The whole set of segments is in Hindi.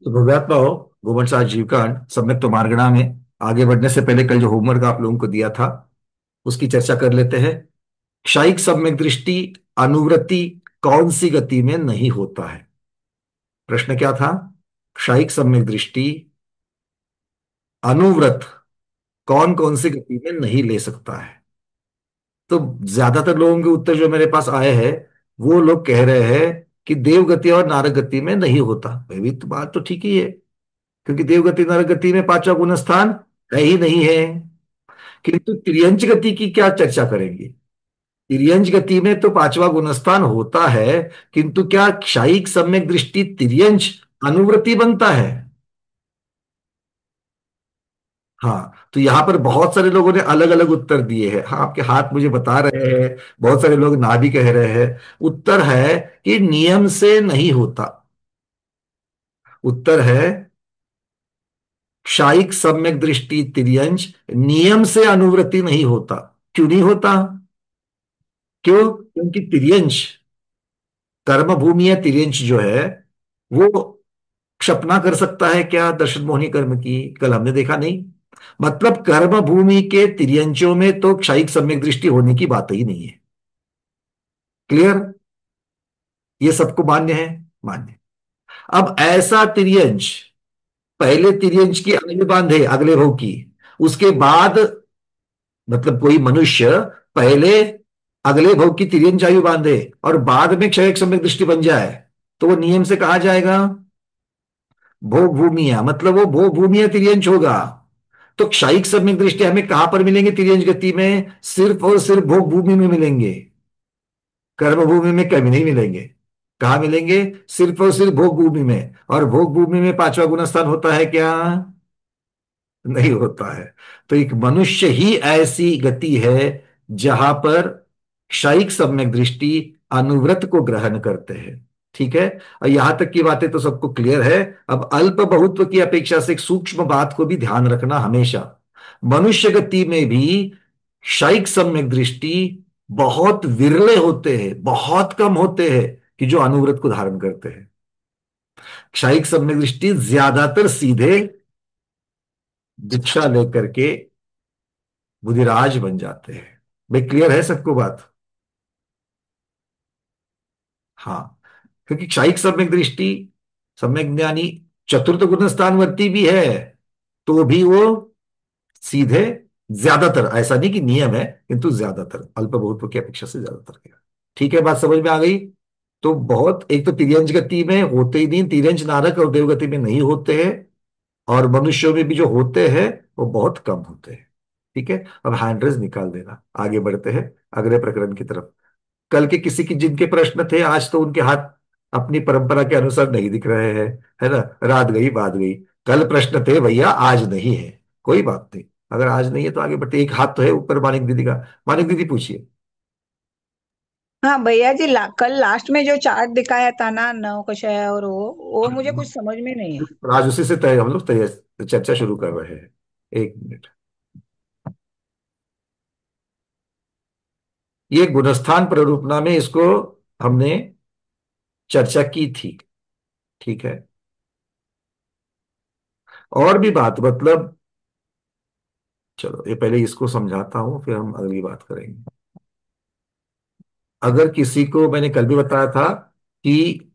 तो भव्यात्मा हो, गोवंश आजीवकांड सम्यक तोमारगणा में आगे बढ़ने से पहले कल जो होमवर्क आप लोगों को दिया था उसकी चर्चा कर लेते हैं। क्षयिक सम्यक दृष्टि अनुवृत्ति कौन सी गति में नहीं होता है? प्रश्न क्या था? क्षयिक सम्यक दृष्टि अनुव्रत कौन कौन सी गति में नहीं ले सकता है? तो ज्यादातर लोगों के उत्तर जो मेरे पास आए हैं वो लोग कह रहे हैं कि देव गति और नारक गति में नहीं होता। भाई भी तो बात तो ठीक ही है, क्योंकि देवगति नरक गति में पांचवा गुण स्थान है ही नहीं है। किंतु तिर्यंच गति की क्या चर्चा करेंगे? तिर्यंच गति में तो पांचवा गुण स्थान होता है, किंतु क्या क्षयिक सम्यक दृष्टि तिर्यंच अनुवृत्ति बनता है? हाँ, तो यहां पर बहुत सारे लोगों ने अलग अलग उत्तर दिए हैं। हाँ, आपके हाथ मुझे बता रहे हैं, बहुत सारे लोग ना भी कह रहे हैं। उत्तर है कि नियम से नहीं होता। उत्तर है क्षायिक सम्यक दृष्टि तिर्यंच नियम से अनुवृत्ति नहीं होता। क्यों नहीं होता? क्यों? क्योंकि तिर्यंच कर्म भूमि या तिर्यंच जो है वो क्षपना कर सकता है क्या दर्शन मोहिनी कर्म की? कल हमने देखा नहीं। मतलब कर्म भूमि के तिर्यंचों में तो क्षयिक सम्यक दृष्टि होने की बात ही नहीं है। क्लियर? ये सबको मान्य है? मान्य। अब ऐसा तिर्यंच पहले तिर्यंच की आयु बांधे अगले भव की, उसके बाद मतलब कोई मनुष्य पहले अगले भव की तिर्यंच आयु बांधे और बाद में क्षयिक सम्यक दृष्टि बन जाए, तो वो नियम से कहा जाएगा भोग भूमिया, मतलब वो भोग भूमिया तिर्यंच होगा। तो क्षयिक सम्यक दृष्टि हमें कहां पर मिलेंगे तिर्यंच गति में? सिर्फ और सिर्फ भोग भूमि में मिलेंगे। कर्म भूमि में कभी नहीं मिलेंगे। कहां मिलेंगे? सिर्फ और सिर्फ भोग भूमि में। और भोग भूमि में पांचवा गुण स्थान होता है क्या? नहीं होता है। तो एक मनुष्य ही ऐसी गति है जहां पर क्षयिक सम्यक दृष्टि अनुव्रत को ग्रहण करते हैं। ठीक है? और यहां तक की बातें तो सबको क्लियर है। अब अल्प बहुत्व की अपेक्षा से एक सूक्ष्म बात को भी ध्यान रखना हमेशा। मनुष्य गति में भी क्षयिक सम्यक दृष्टि बहुत विरले होते हैं, बहुत कम होते हैं कि जो अनुव्रत को धारण करते हैं। क्षयिक सम्यक दृष्टि ज्यादातर सीधे दीक्षा लेकर के बुधिराज बन जाते हैं। भाई क्लियर है सबको बात? हाँ, क्योंकि क्षयिक सम्यक दृष्टि सम्यक ज्ञानी चतुर्थ गुण स्थानवर्ती भी है, तो भी वो सीधे ज्यादातर, ऐसा नहीं कि नियम है, किंतु ज्यादातर अल्प बहुत्व की अपेक्षा से ज्यादातर है। ठीक है, बात समझ में आ गई? तो बहुत, एक तो तिर्यंच गति में होते ही नहीं, तिर्यंच नारक और देवगति में नहीं होते हैं, और मनुष्यों में भी जो होते हैं वो बहुत कम होते हैं। ठीक है, अब हैंड रेज निकाल देना। आगे बढ़ते हैं अगले प्रकरण की तरफ। कल के किसी की जिनके प्रश्न थे आज तो उनके हाथ अपनी परंपरा के अनुसार नहीं दिख रहे हैं, है ना? रात गई बात गई। कल प्रश्न थे भैया, आज नहीं है। कोई बात नहीं, अगर आज नहीं है तो आगे बढ़ते। एक हाथ तो है ऊपर मानिक दीदी का। मानिक दीदी पूछिए। हाँ भैया जी, कल लास्ट में जो चार्ट दिखाया था ना, नौकशा और वो मुझे कुछ समझ में नहीं है। आज उसी से तय हम लोग तय चर्चा शुरू कर रहे हैं। एक मिनट। ये गुणस्थान प्ररूपणा में इसको हमने चर्चा की थी। ठीक है, और भी बात मतलब, चलो ये पहले इसको समझाता हूं फिर हम अगली बात करेंगे। अगर किसी को, मैंने कल भी बताया था कि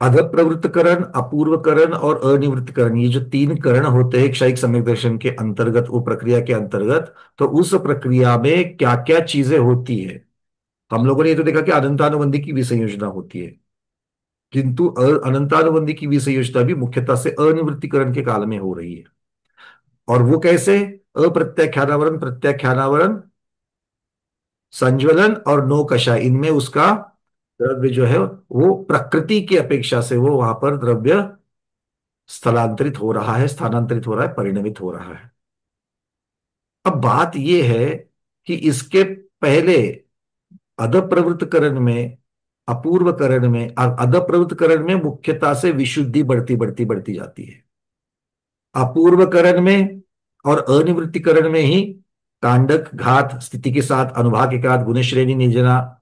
अधप्रवृत्तकरण, अपूर्वकरण और अनिवृत्तकरण, ये जो तीन करण होते हैं क्षयिक सम्यक दर्शन के अंतर्गत, वो प्रक्रिया के अंतर्गत, तो उस प्रक्रिया में क्या क्या चीजें होती है? हम लोगों ने ये तो देखा कि अनंतानुबंधी की विसंयोजना होती है, किंतु अनंतानुबंधी की विसंयोजना भी मुख्यतः से अनिवृत्तिकरण के काल में हो रही है। और वो कैसे? अप्रत्याख्यानावरण, प्रत्याख्यानावरण, संज्वलन और नौकशा, इनमें उसका द्रव्य जो है वो प्रकृति की अपेक्षा से वो वहां पर द्रव्य स्थलांतरित हो रहा है, स्थानांतरित हो रहा है, परिणमित हो रहा है। अब बात यह है कि इसके पहले अधप्रवृत्तकरण में, अपूर्वकरण में, अधप्रवृत्तकरण में मुख्यतः से विशुद्धि बढ़ती बढ़ती बढ़ती जाती है। अपूर्वकरण में और अनिवृत्तिकरण में ही कांडक घात स्थिति के साथ, अनुभाग के साथ गुण श्रेणी निजना,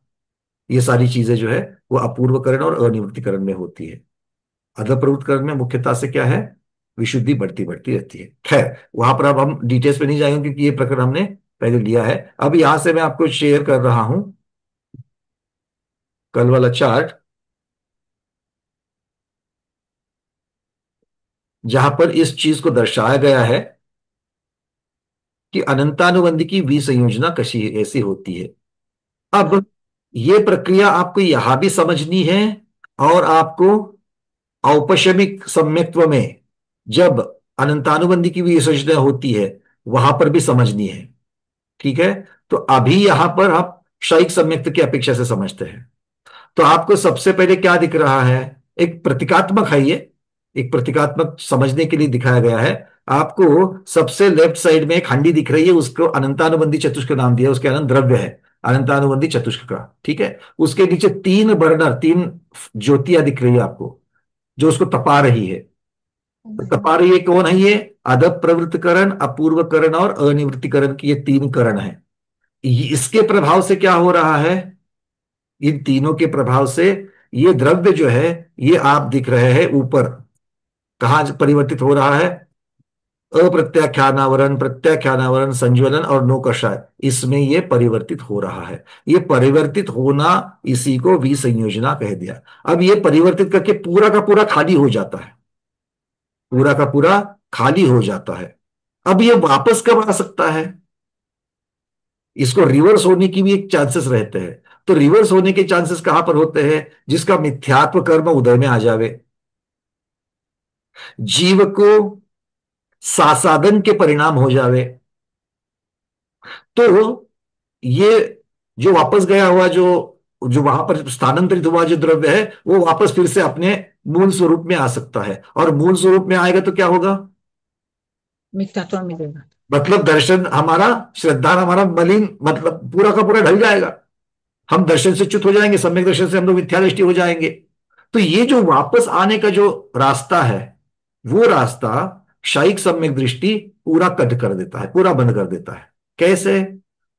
ये सारी चीजें जो है वो अपूर्वकरण और अनिवृत्तिकरण में होती है। अधः प्रवृत्त करण में मुख्यता से क्या है, विशुद्धि बढ़ती बढ़ती रहती है। खैर, वहां पर अब हम डिटेल्स पे नहीं जाएंगे क्योंकि ये प्रकरण हमने पहले लिया है। अब यहां से मैं आपको शेयर कर रहा हूं कल वाला चार्ट, जहां पर इस चीज को दर्शाया गया है कि अनंतानुबंधी की विसंयोजना कशी ऐसी होती है। अब ये प्रक्रिया आपको यहां भी समझनी है, और आपको औपशमिक सम्यक्त्व में जब अनंतानुबंधी की विसर्जना होती है वहां पर भी समझनी है। ठीक है, तो अभी यहां पर हम क्षयिक सम्यक्त की अपेक्षा से समझते हैं। तो आपको सबसे पहले क्या दिख रहा है, एक प्रतीकात्मक है ये, एक प्रतीकात्मक समझने के लिए दिखाया गया है। आपको सबसे लेफ्ट साइड में एक हंडी दिख रही है, उसको अनंतानुबंधी चतुष्क नाम दिया, उसके अनंत द्रव्य है अनंतानुबंधी चतुष्क का। ठीक है, उसके नीचे तीन बर्नर, तीन ज्योतियां दिख रही है आपको, जो उसको तपा रही है। तो तपा रही है कौन है ये, अदप प्रवृत्तकरण, अपूर्वकरण और अनिवृत्तिकरण की ये तीन करण है। इसके प्रभाव से क्या हो रहा है, इन तीनों के प्रभाव से ये द्रव्य जो है, ये आप दिख रहे हैं ऊपर कहाँ परिवर्तित हो रहा है, अप्रत्याख्यानावरण, प्रत्याख्यानावरण, संज्वलन और नौकषाय, इसमें ये परिवर्तित हो रहा है। ये परिवर्तित होना, इसी को विसंयोजना कह दिया। अब ये परिवर्तित करके पूरा का पूरा खाली हो जाता है, पूरा का पूरा खाली हो जाता है। अब ये वापस कब आ सकता है, इसको रिवर्स होने की भी एक चांसेस रहते हैं। तो रिवर्स होने के चांसेस कहां पर होते हैं, जिसका मिथ्यात्व कर्म उदय में आ जावे, जीव को सासादन के परिणाम हो जावे। तो ये जो वापस गया हुआ, जो जो वहां पर स्थानांतरित हुआ जो द्रव्य है, वो वापस फिर से अपने मूल स्वरूप में आ सकता है। और मूल स्वरूप में आएगा तो क्या होगा, मिथ्यात्व मिलेगा। मतलब दर्शन हमारा, श्रद्धा हमारा मलिन, मतलब पूरा का पूरा ढल जाएगा। हम दर्शन से च्युत हो जाएंगे, सम्यक दर्शन से हम लोग मिथ्या दृष्टि हो जाएंगे। तो ये जो वापस आने का जो रास्ता है, वो रास्ता क्षयिक सम्यक दृष्टि पूरा कट कर देता है, पूरा बंद कर देता है। कैसे,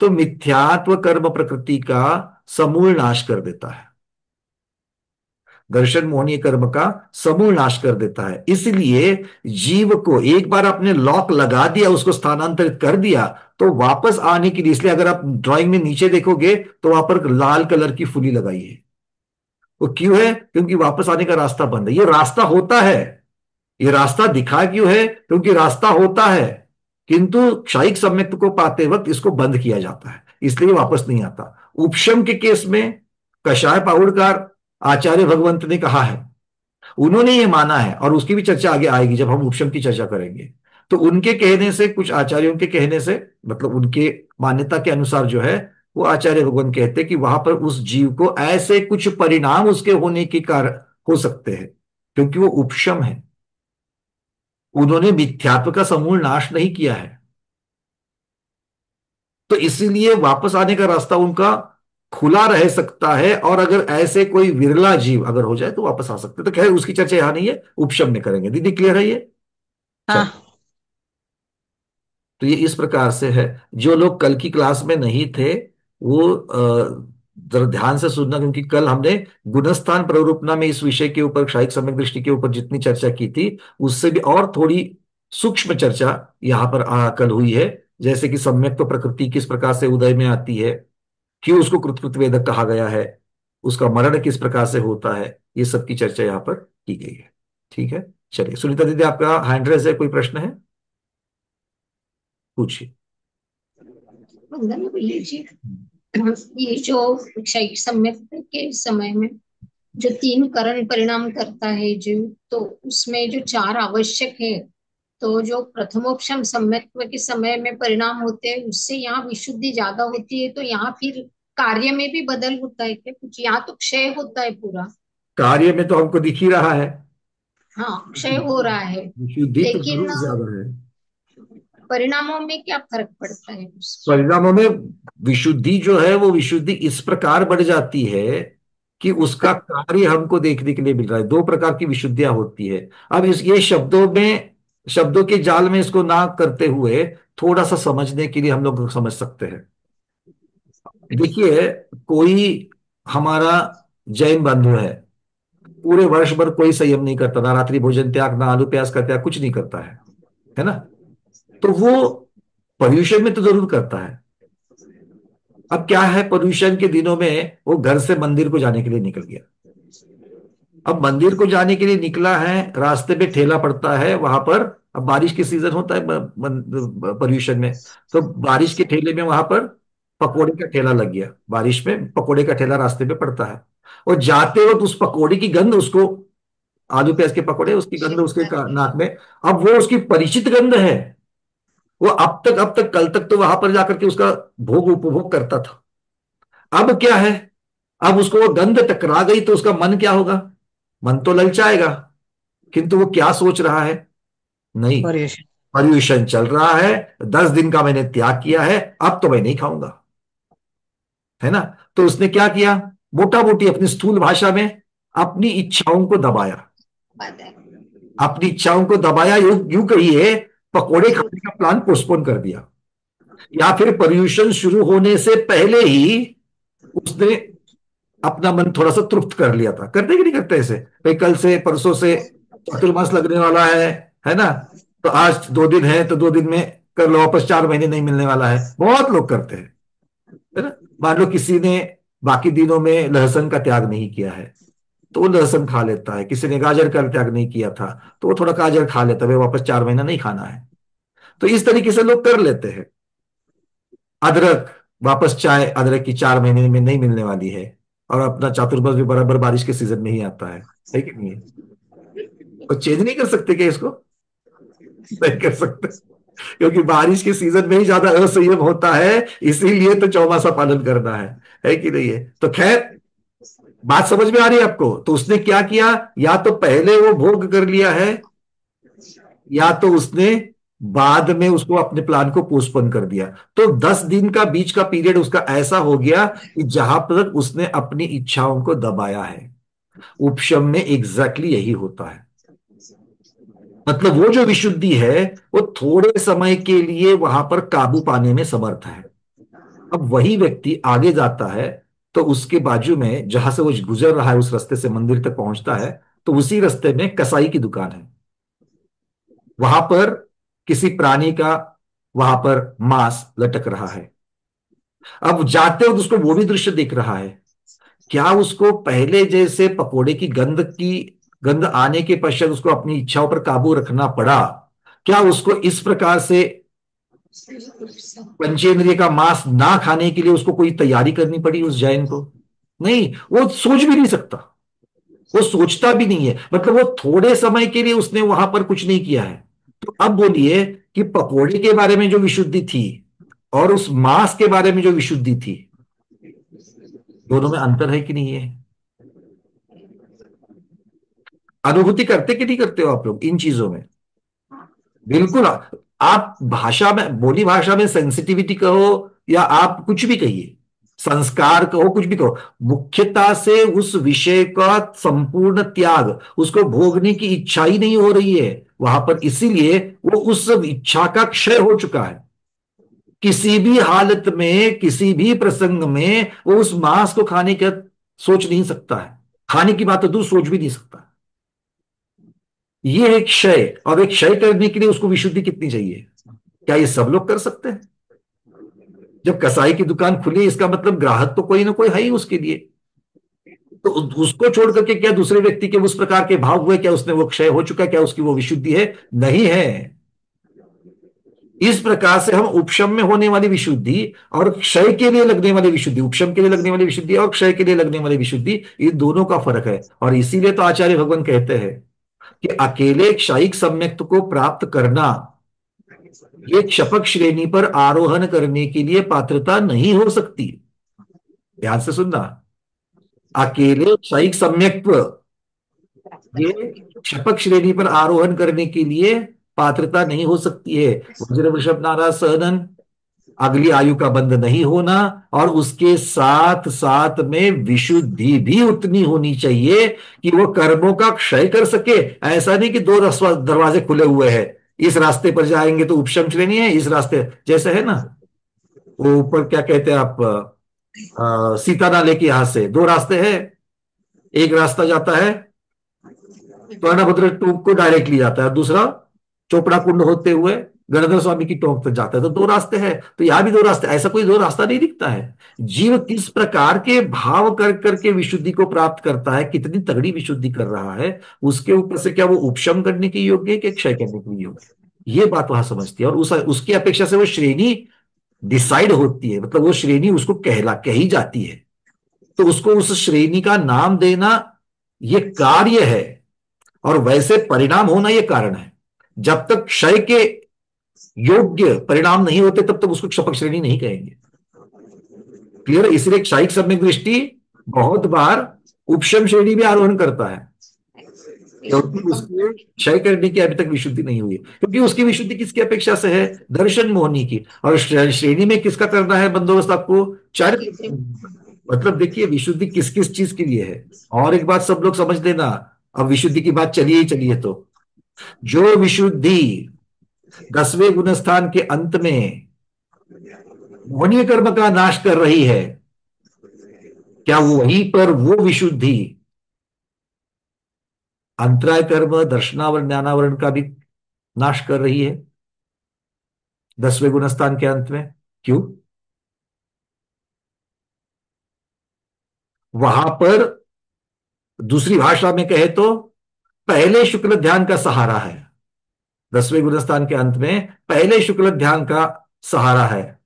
तो मिथ्यात्व कर्म प्रकृति का समूल नाश कर देता है, दर्शन मोहनीय कर्म का समूल नाश कर देता है। इसलिए जीव को एक बार आपने लॉक लगा दिया, उसको स्थानांतरित कर दिया, तो वापस आने के लिए, इसलिए अगर आप ड्राइंग में नीचे देखोगे तो वहां पर लाल कलर की फुली लगाई है। वो क्यों है, क्योंकि वापस आने का रास्ता बंद है। ये रास्ता होता है, ये रास्ता दिखा क्यों है, क्योंकि रास्ता होता है, किंतु क्षयिक सम्यक्त को पाते वक्त इसको बंद किया जाता है, इसलिए वापस नहीं आता। उपशम के केस में कषाय पाहुड़कार आचार्य भगवंत ने कहा है, उन्होंने ये माना है, और उसकी भी चर्चा आगे आएगी जब हम उपशम की चर्चा करेंगे। तो उनके कहने से, कुछ आचार्यों के कहने से, मतलब उनके मान्यता के अनुसार जो है, वो आचार्य भगवान कहते हैं कि वहां पर उस जीव को ऐसे कुछ परिणाम उसके होने के कारण हो सकते हैं, क्योंकि वो उपशम है, उन्होंने मिथ्यात्व का समूल नाश नहीं किया है। तो इसीलिए वापस आने का रास्ता उनका खुला रह सकता है, और अगर ऐसे कोई विरला जीव अगर हो जाए तो वापस आ सकते हैं। तो खैर उसकी चर्चा यहां नहीं है, उपशम में करेंगे। दीदी क्लियर है ये? चल, हाँ। तो ये इस प्रकार से है। जो लोग कल की क्लास में नहीं थे, वो जरा ध्यान से सुनना, क्योंकि कल हमने गुणस्थान प्ररूपणा में इस विषय के ऊपर, क्षयिक सम्यक दृष्टि के ऊपर जितनी चर्चा की थी, उससे भी और थोड़ी सूक्ष्म चर्चा यहाँ पर कल हुई है। जैसे कि सम्यक तो प्रकृति किस प्रकार से उदय में आती है, क्यों उसको कृतकृत वेदक कहा गया है, उसका मरण किस प्रकार से होता है, ये सब की चर्चा यहाँ पर की गई है। ठीक है, चलिए सुनीता दीदी, आपका हैंड रेज है, कोई प्रश्न है, पूछिए। वंदना बोलिए जी। ये जो शैक्षिक सम्यक के समय में जो तीन करण परिणाम करता है जीव, तो उसमें जो चार आवश्यक है, तो जो प्रथमोपशम सम्यक्त्व के समय में परिणाम होते हैं उससे यहाँ विशुद्धि ज्यादा होती है, तो यहाँ फिर कार्य में भी बदल होता है क्या कुछ? यहाँ तो क्षय होता है पूरा। कार्य में तो हमको दिख ही रहा है, हाँ, क्षय हो रहा है, शुद्धि तो लेकिन जरूर ज्यादा है। परिणामों में क्या फर्क पड़ता है उसमें? परिणामों में विशुद्धि जो है, वो विशुद्धि इस प्रकार बढ़ जाती है कि उसका कार्य हमको देखने के लिए मिल रहा है। दो प्रकार की विशुद्धियां होती है। अब इस ये शब्दों में, शब्दों के जाल में इसको ना करते हुए थोड़ा सा समझने के लिए हम लोग समझ सकते हैं। देखिए, कोई हमारा जैन बंधु है, पूरे वर्ष भर कोई संयम नहीं करता, ना रात्रि भोजन त्याग, ना आलू प्याज का त्याग, कुछ नहीं करता है ना। तो वो पर्यूषण में तो जरूर करता है। अब क्या है, पर्यूषण के दिनों में वो घर से मंदिर को जाने के लिए निकल गया। अब मंदिर को जाने के लिए निकला है, रास्ते पे ठेला पड़ता है वहां पर। अब बारिश के सीजन होता है पर्यूषण में, तो बारिश के ठेले में वहां पर पकोड़े का ठेला लग गया। बारिश में पकोड़े का ठेला रास्ते पे पड़ता है, और जाते वक्त उस पकोड़े की गंध उसको, आलू प्याज के पकोड़े, उसकी गंध उसके नाक में। अब वो उसकी परिचित गंध है। वो अब तक कल तक तो वहां पर जाकर के उसका भोग उपभोग करता था। अब क्या है, अब उसको वो गंध टकरा गई तो उसका मन क्या होगा? मन तो ललचाएगा, किंतु वो क्या सोच रहा है? नहीं, पर्यूषण। पर्यूषण चल रहा है, 10 दिन का मैंने त्याग किया है, अब तो मैं नहीं खाऊंगा, है ना। तो उसने क्या किया, मोटा मोटी अपनी स्थूल भाषा में अपनी इच्छाओं को दबाया। बात है। अपनी इच्छाओं को दबाया, यूं कहिए पकोड़े खाने का प्लान पोस्टपोन कर दिया, या फिर पर्यूषण शुरू होने से पहले ही उसने अपना मन थोड़ा सा तृप्त कर लिया था। करते कि नहीं करते ऐसे? भाई कल से परसों से चातुर्मास लगने वाला है ना, तो आज 2 दिन है तो 2 दिन में कर लो, वापस 4 महीने नहीं मिलने वाला है। बहुत लोग करते हैं, है ना। मान लो किसी ने बाकी दिनों में लहसुन का त्याग नहीं किया है, तो वो लहसुन खा लेता है। किसी ने गाजर का त्याग नहीं किया था, तो वो थोड़ा गाजर खा लेता है, वे वापस 4 महीना नहीं खाना है। तो इस तरीके से लोग कर लेते हैं। अदरक, वापस चाय अदरक की 4 महीने में नहीं मिलने वाली है, और अपना चातुर्मास भी बराबर बारिश के सीजन में ही आता है कि नहीं है? तो चेंज नहीं कर सकते क्या इसको? नहीं कर सकते, क्योंकि बारिश के सीजन में ही ज्यादा असंयम होता है, इसीलिए तो चौमासा पालन करना है कि नहीं है? तो खैर, बात समझ में आ रही है आपको? तो उसने क्या किया, या तो पहले वो भोग कर लिया है, या तो उसने बाद में उसको अपने प्लान को पोस्टपोन कर दिया। तो 10 दिन का बीच का पीरियड उसका ऐसा हो गया कि जहां तक उसने अपनी इच्छाओं को दबाया है। उपशम में एग्जैक्टली यही होता है। मतलब वो जो विशुद्धि है, वो थोड़े समय के लिए वहां पर काबू पाने में समर्थ है। अब वही व्यक्ति आगे जाता है, तो उसके बाजू में जहां से वो गुजर रहा है, उस रास्ते से मंदिर तक पहुंचता है, तो उसी रास्ते में कसाई की दुकान है। वहां पर किसी प्राणी का वहां पर मांस लटक रहा है। अब जाते वक्त उसको वो भी दृश्य दिख रहा है। क्या उसको पहले जैसे पकोड़े की गंध आने के पश्चात उसको अपनी इच्छाओं पर काबू रखना पड़ा? क्या उसको इस प्रकार से पंचेंद्रिय का मांस ना खाने के लिए उसको कोई तैयारी करनी पड़ी उस जैन को? नहीं, वो सोच भी नहीं सकता, वो सोचता भी नहीं है। मतलब वो थोड़े समय के लिए उसने वहां पर कुछ नहीं किया है। तो अब बोलिए कि पकोड़े के बारे में जो विशुद्धि थी और उस मांस के बारे में जो विशुद्धि थी, दोनों में अंतर है कि नहीं है? अनुभूति करते कि नहीं करते हो आप लोग इन चीजों में? बिल्कुल। आप भाषा में, बोली भाषा में सेंसिटिविटी कहो या आप कुछ भी कहिए, संस्कार कहो, कुछ भी कहो, मुख्यता से उस विषय का संपूर्ण त्याग, उसको भोगने की इच्छा ही नहीं हो रही है वहां पर। इसीलिए वो उस इच्छा का क्षय हो चुका है। किसी भी हालत में, किसी भी प्रसंग में वो उस मांस को खाने का सोच नहीं सकता है। खाने की बात तो दूर, सोच भी नहीं सकता। ये एक क्षय, और एक क्षय करने के लिए उसको विशुद्धि कितनी चाहिए? क्या ये सब लोग कर सकते हैं? जब कसाई की दुकान खुली, इसका मतलब ग्राहक तो कोई ना कोई है ही उसके लिए। तो उसको छोड़ करके क्या दूसरे व्यक्ति के उस प्रकार के भाव हुए? क्या उसने वो क्षय हो चुका है? क्या उसकी वो विशुद्धि है? नहीं है। इस प्रकार से हम उपशम में होने वाली विशुद्धि और क्षय के लिए लगने वाली विशुद्धि, उपशम के लिए लगने वाली विशुद्धि और क्षय के लिए लगने वाली विशुद्धि, इन दोनों का फर्क है। और इसीलिए तो आचार्य भगवान कहते हैं कि अकेले क्षयिक सम्यक्त को प्राप्त करना ये क्षपक श्रेणी पर आरोहण करने के लिए पात्रता नहीं हो सकती। ध्यान से सुनना, अकेले क्षयिक सम्यक्त्व ये क्षपक श्रेणी पर आरोहण करने के लिए पात्रता नहीं हो सकती है। वज्र वृषभ नाराज सहनन, अगली आयु का बंध नहीं होना, और उसके साथ साथ में विशुद्धि भी उतनी होनी चाहिए कि वो कर्मों का क्षय कर सके। ऐसा नहीं कि दो दरवाजे खुले हुए हैं, इस रास्ते पर जाएंगे तो उपशम श्रेणी है, इस रास्ते जैसे है ना, वो ऊपर क्या कहते हैं आप, सीता नाले के यहां से 2 रास्ते हैं। एक रास्ता जाता है स्वर्णभद्र टोंक को डायरेक्टली जाता है, दूसरा चोपड़ा कुंड होते हुए गणधर स्वामी की टोंक तक जाता है। तो दो रास्ते हैं, तो यहां भी दो रास्ते, ऐसा कोई दो रास्ता नहीं दिखता है। जीव किस प्रकार के भाव कर करके विशुद्धि को प्राप्त करता है, कितनी तगड़ी विशुद्धि कर रहा है, उसके ऊपर से क्या वो उपशम करने के योग्य है कि क्षय करने के लिए योग्य है, ये बात वहां समझती है। और उसकी अपेक्षा से वो श्रेणी डिसाइड होती है, मतलब वो श्रेणी उसको कही जाती है। तो उसको उस श्रेणी का नाम देना ये कार्य है, और वैसे परिणाम होना ये कारण है। जब तक क्षय के योग्य परिणाम नहीं होते तब तक उसको क्षपक श्रेणी नहीं कहेंगे। क्लियर है? इसलिए क्षयिक सम्यक दृष्टि बहुत बार उपशम श्रेणी भी आरोहण करता है, क्योंकि उसके क्षय करने की अभी तक विशुद्धि नहीं हुई है। क्योंकि उसकी विशुद्धि किसकी अपेक्षा से है? दर्शन मोहनी की। और श्रेणी में किसका करना है बंदोबस्त आपको? चारित्र। मतलब देखिए विशुद्धि किस किस चीज के लिए है। और एक बात सब लोग समझ लेना, अब विशुद्धि की बात चलिए ही चलिए, तो जो विशुद्धि 10वें गुणस्थान के अंत में मोहनीय कर्म का नाश कर रही है, क्या वहीं पर वो विशुद्धि अंतराय कर्म, दर्शनावरण, ज्ञानावरण का भी नाश कर रही है 10वें गुणस्थान के अंत में? क्यों? वहां पर दूसरी भाषा में कहे तो पहले शुक्ल ध्यान का सहारा है। 10वें गुणस्थान के अंत में पहले शुक्ल ध्यान का सहारा है,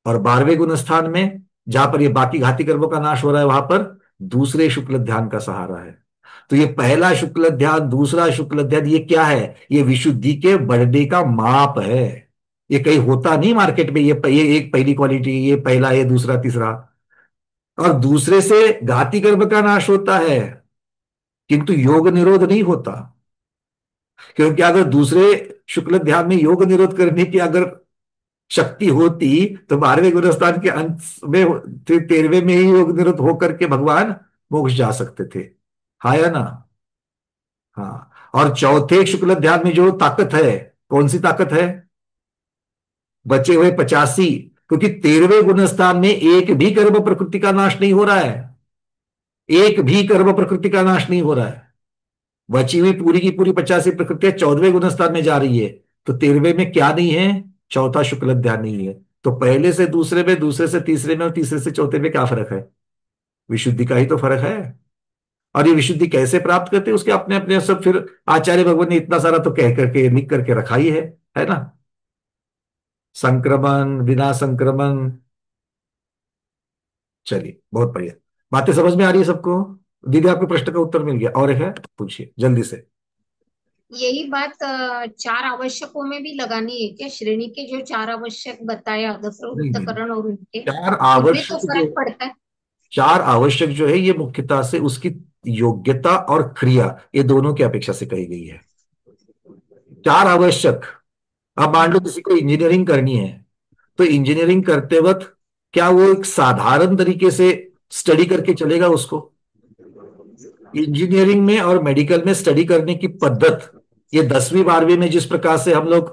और 12वें गुणस्थान में जहां पर ये बाकी घाती कर्मों का नाश हो रहा है वहां पर दूसरे शुक्ल ध्यान का सहारा है। तो ये पहला शुक्ल ध्यान, दूसरा शुक्ल ध्यान, ये क्या है? ये विशुद्धि के बढ़ने का माप है। ये कहीं होता नहीं मार्केट में, ये एक पहली क्वालिटी, ये पहला, ये दूसरा, तीसरा। और दूसरे से घाती कर्म का नाश होता है, किंतु योग निरोध नहीं होता। क्योंकि अगर दूसरे शुक्ल ध्यान में योग निरोध करने की अगर शक्ति होती तो 12वें गुणस्थान के अंत में, 13वें में ही योग निरुद्ध होकर के भगवान मोक्ष जा सकते थे। हाँ या ना? हाँ। और चौथे शुक्ल ध्यान में जो ताकत है, कौन सी ताकत है? बचे हुए 85। क्योंकि 13वें गुणस्थान में एक भी कर्म प्रकृति का नाश नहीं हो रहा है, एक भी कर्म प्रकृति का नाश नहीं हो रहा है। बची हुई पूरी की पूरी 85 प्रकृतियां 14वें गुणस्थान में जा रही है। तो 13वें में क्या नहीं है? चौथा शुक्ल ध्यान नहीं है। तो पहले से दूसरे में, दूसरे से तीसरे में, और तीसरे से चौथे में क्या फर्क है? विशुद्धि का ही तो फर्क है। और ये विशुद्धि कैसे प्राप्त करते हैं उसके अपने अपने सब, फिर आचार्य भगवान ने इतना सारा तो कह करके लिख करके रखा ही है ना? संक्रमण, बिना संक्रमण। चलिए बहुत बढ़िया, बातें समझ में आ रही है सबको? दीदी आपके प्रश्न का उत्तर मिल गया, और एक है, पूछिए जल्दी से। यही बात चार आवश्यकों में भी लगानी है क्या? श्रेणी के जो चार आवश्यक बताए नहीं नहीं, अधप्रवृत्तकरण और उनके, चार इनमें तो आवश्यक जो, फर्क पड़ता है। चार आवश्यक जो है ये मुख्यतः से उसकी योग्यता और क्रिया, ये दोनों की अपेक्षा से कही गई है। चार आवश्यक। अब मान लो किसी को इंजीनियरिंग करनी है, तो इंजीनियरिंग करते वक्त क्या वो एक साधारण तरीके से स्टडी करके चलेगा? उसको इंजीनियरिंग में और मेडिकल में स्टडी करने की पद्धत, ये 10वीं 12वीं में जिस प्रकार से हम लोग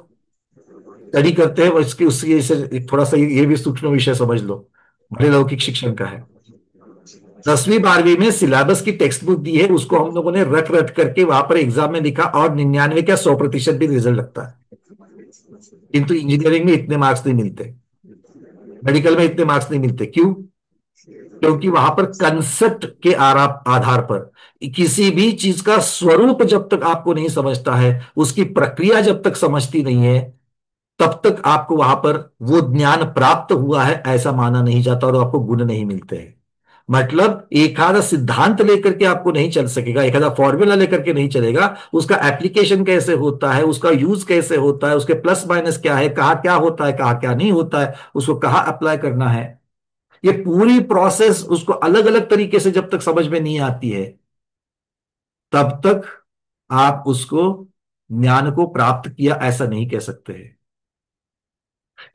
स्टडी करते हैं, उसकी उसकी से थोड़ा सा ये भी सूक्ष्म विषय समझ लो, बड़े लौकिक शिक्षण का है। 10वीं 12वीं में सिलेबस की टेक्स्ट बुक दी है, उसको हम लोगों ने रट रट करके वहां पर एग्जाम में लिखा, और 99 क्या 100% भी रिजल्ट लगता है। किंतु इंजीनियरिंग में इतने मार्क्स नहीं मिलते, मेडिकल में इतने मार्क्स नहीं मिलते। क्यों? क्योंकि वहां पर कंसेप्ट के आधार पर किसी भी चीज का स्वरूप जब तक आपको नहीं समझता है, उसकी प्रक्रिया जब तक समझती नहीं है, तब तक आपको वहां पर वो ज्ञान प्राप्त हुआ है ऐसा माना नहीं जाता, और आपको गुण नहीं मिलते हैं। मतलब एक आधा सिद्धांत लेकर के आपको नहीं चल सकेगा, एक आधा फॉर्मूला लेकर के नहीं चलेगा, उसका एप्लीकेशन कैसे होता है, उसका यूज कैसे होता है, उसके प्लस माइनस क्या है, कहाँ क्या होता है, कहाँ क्या नहीं होता है, उसको कहाँ अप्लाई करना है, ये पूरी प्रोसेस उसको अलग अलग तरीके से जब तक समझ में नहीं आती है, तब तक आप उसको ज्ञान को प्राप्त किया ऐसा नहीं कह सकते हैं।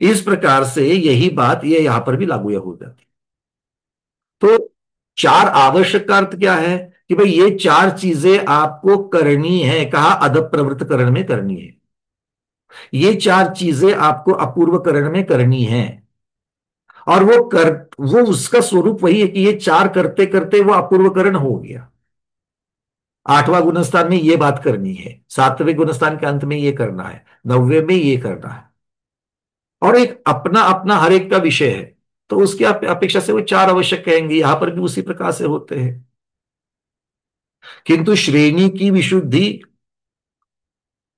इस प्रकार से यही बात ये यहां पर भी लागू हो जाती। तो चार आवश्यक का अर्थ क्या है? कि भाई ये चार चीजें आपको करनी है, कहा अधप्रवृत्त करण में करनी है। ये चार चीजें आपको अपूर्व करण में करनी है, और वो उसका स्वरूप वही है कि ये चार करते करते वो अपूर्वकरण हो गया। 8वां गुणस्थान में ये बात करनी है, 7वें गुणस्थान के अंत में ये करना है, 9वें में ये करना है। और एक अपना अपना हर एक का विषय है, तो उसकी अपेक्षा से वो 4 आवश्यक कहेंगे, यहां पर भी उसी प्रकार से होते हैं। किंतु श्रेणी की विशुद्धि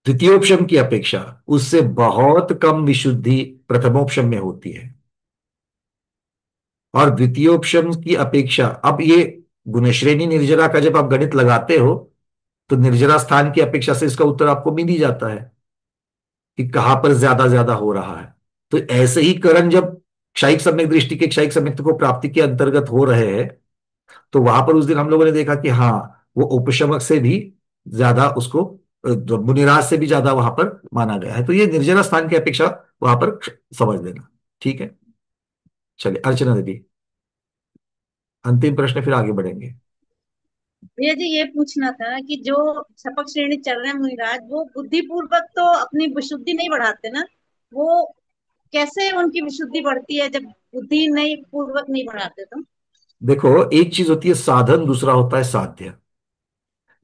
द्वितीयोपशम की अपेक्षा उससे बहुत कम विशुद्धि प्रथमोपशम में होती है। और द्वितीयोपशम की अपेक्षा, अब ये गुणश्रेणी निर्जरा का जब आप गणित लगाते हो तो निर्जरा स्थान की अपेक्षा से इसका उत्तर आपको मिल ही जाता है कि कहां पर ज्यादा ज्यादा हो रहा है। तो ऐसे ही करण जब क्षयिक सम्यक दृष्टि के क्षयिक सम्यक को प्राप्ति के अंतर्गत हो रहे हैं, तो वहां पर उस दिन हम लोगों ने देखा कि हाँ, वो उपशमक से भी ज्यादा उसको मुनिराज से भी ज्यादा वहां पर माना गया है। तो ये निर्जरा स्थान की अपेक्षा वहां पर समझ लेना। ठीक है, चलिए अर्चना दीदी, अंतिम प्रश्न फिर आगे बढ़ेंगे। भैया जी ये पूछना था कि जो शपथ श्रेणी चल रहे हैं मुनिराज, वो बुद्धि पूर्वक तो अपनी विशुद्धि नहीं बढ़ाते ना, वो कैसे उनकी विशुद्धि बढ़ती है जब बुद्धि नहीं पूर्वक नहीं बढ़ाते तो? देखो, एक चीज होती है साधन, दूसरा होता है साध्य।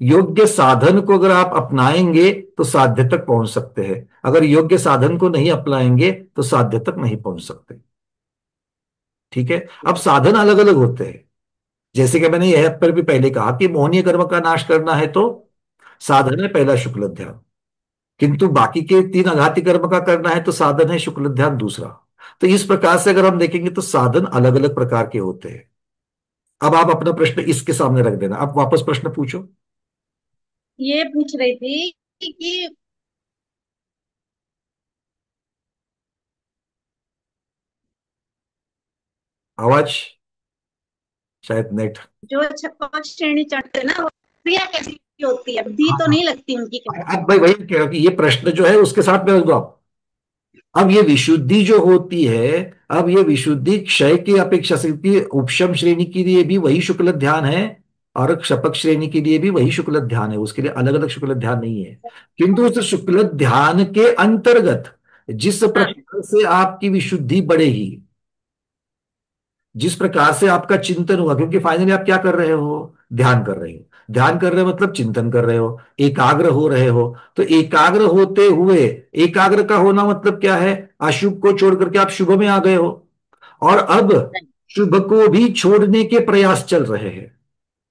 योग्य साधन को अगर आप अपनाएंगे तो साध्य तक पहुंच सकते हैं, अगर योग्य साधन को नहीं अपनाएंगे तो साध्य तक नहीं पहुंच सकते। ठीक है, अब साधन अलग अलग होते हैं। जैसे कि मैंने यह पर भी पहले कहा कि मोहनीय कर्म का नाश करना है तो साधन है पहला शुक्ल ध्यान, किंतु बाकी के 3 आघाती कर्म का करना है तो साधन है शुक्ल ध्यान दूसरा। तो इस प्रकार से अगर हम देखेंगे तो साधन अलग अलग प्रकार के होते हैं। अब आप अपना प्रश्न इसके सामने रख देना, आप वापस प्रश्न पूछो। ये पूछ रही थी कि आवाज शायद नेट। जो शपथ श्रेणी चढ़ते हैं ना, वो क्रिया कैसी होती है? बुद्धि तो नहीं लगती उनकी कहीं? अब भाई वही कह रहा हूं कि ये प्रश्न जो है उसके साथ में रख दो आप। अब ये विशुद्धि जो होती है, अब ये विशुद्धि क्षय की अपेक्षा से, क्योंकि उपशम श्रेणी के लिए भी वही शुक्ल ध्यान है और शपथ श्रेणी के लिए भी वही शुक्ल ध्यान है, उसके लिए अलग अलग शुक्ल ध्यान नहीं है। किंतु उस शुक्ल ध्यान के अंतर्गत जिस हाँ। प्रकार से आपकी विशुद्धि बढ़ेगी, जिस प्रकार से आपका चिंतन हुआ, क्योंकि फाइनली आप क्या कर रहे हो, ध्यान कर रहे हो। ध्यान कर रहे हो मतलब चिंतन कर रहे हो, एकाग्र हो रहे हो। तो एकाग्र होते हुए, एकाग्र का होना मतलब क्या है, अशुभ को छोड़ करके आप शुभ में आ गए हो, और अब शुभ को भी छोड़ने के प्रयास चल रहे हैं।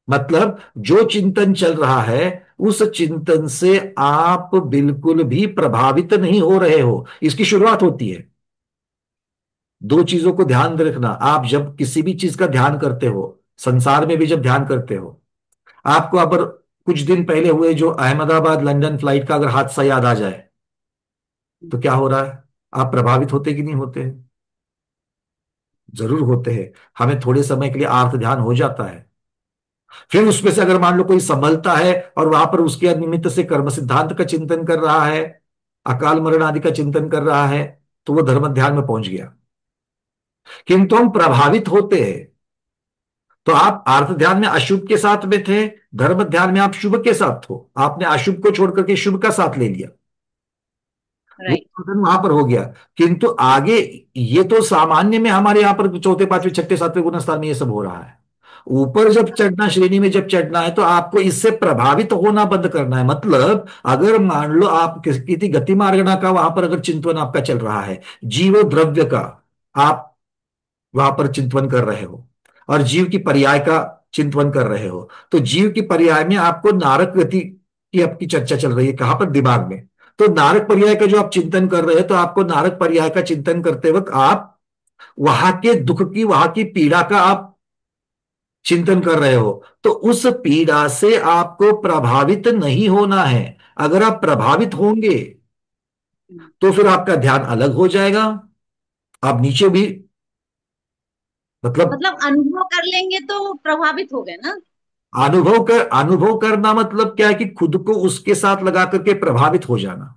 मतलब जो चिंतन चल रहा है उस चिंतन से आप बिल्कुल भी प्रभावित नहीं हो रहे हो, इसकी शुरुआत होती है। दो चीजों को ध्यान में रखना, आप जब किसी भी चीज का ध्यान करते हो, संसार में भी जब ध्यान करते हो, आपको अगर कुछ दिन पहले हुए जो अहमदाबाद लंदन फ्लाइट का अगर हादसा याद आ जाए तो क्या हो रहा है, आप प्रभावित होते कि नहीं होते हैं? जरूर होते हैं। हमें थोड़े समय के लिए आर्त ध्यान हो जाता है, फिर उसमें से अगर मान लो कोई संभलता है और वहां पर उसके निमित्त से कर्म सिद्धांत का चिंतन कर रहा है, अकाल मरण आदि का चिंतन कर रहा है, तो वो धर्म ध्यान में पहुंच गया। किंतु हम प्रभावित होते हैं, तो आप अर्थ ध्यान में अशुभ के साथ में थे, धर्म ध्यान में आप शुभ के साथ हो, आपने अशुभ को छोड़ करके शुभ का साथ ले लिया, वो राइट। साधन वहां पर हो गया। किंतु आगे, ये तो सामान्य में हमारे यहाँ पर चौथे पांचवें छठे सातवें गुणस्थान में ये सब हो रहा है। ऊपर जब चढ़ना, श्रेणी में जब चढ़ना है, तो आपको इससे प्रभावित होना बंद करना है। मतलब अगर मान लो आप किसी गति मार्गना का वहां पर अगर चिंतन आपका चल रहा है, जीव द्रव्य का आप वहां पर चिंतन कर रहे हो और जीव की पर्याय का चिंतन कर रहे हो, तो जीव की पर्याय में आपको नारक गति की आपकी चर्चा चल रही है, कहां पर, दिमाग में। तो नारक पर्याय का जो आप चिंतन कर रहे हो, तो आपको नारक पर्याय का चिंतन करते वक्त आप वहां के दुख की, वहां की पीड़ा का आप चिंतन कर रहे हो, तो उस पीड़ा से आपको प्रभावित नहीं होना है। अगर आप प्रभावित होंगे तो फिर आपका ध्यान अलग हो जाएगा, आप नीचे भी, मतलब मतलब अनुभव कर लेंगे तो प्रभावित हो गए ना? अनुभव करना मतलब क्या है कि खुद को उसके साथ लगा करके प्रभावित हो जाना।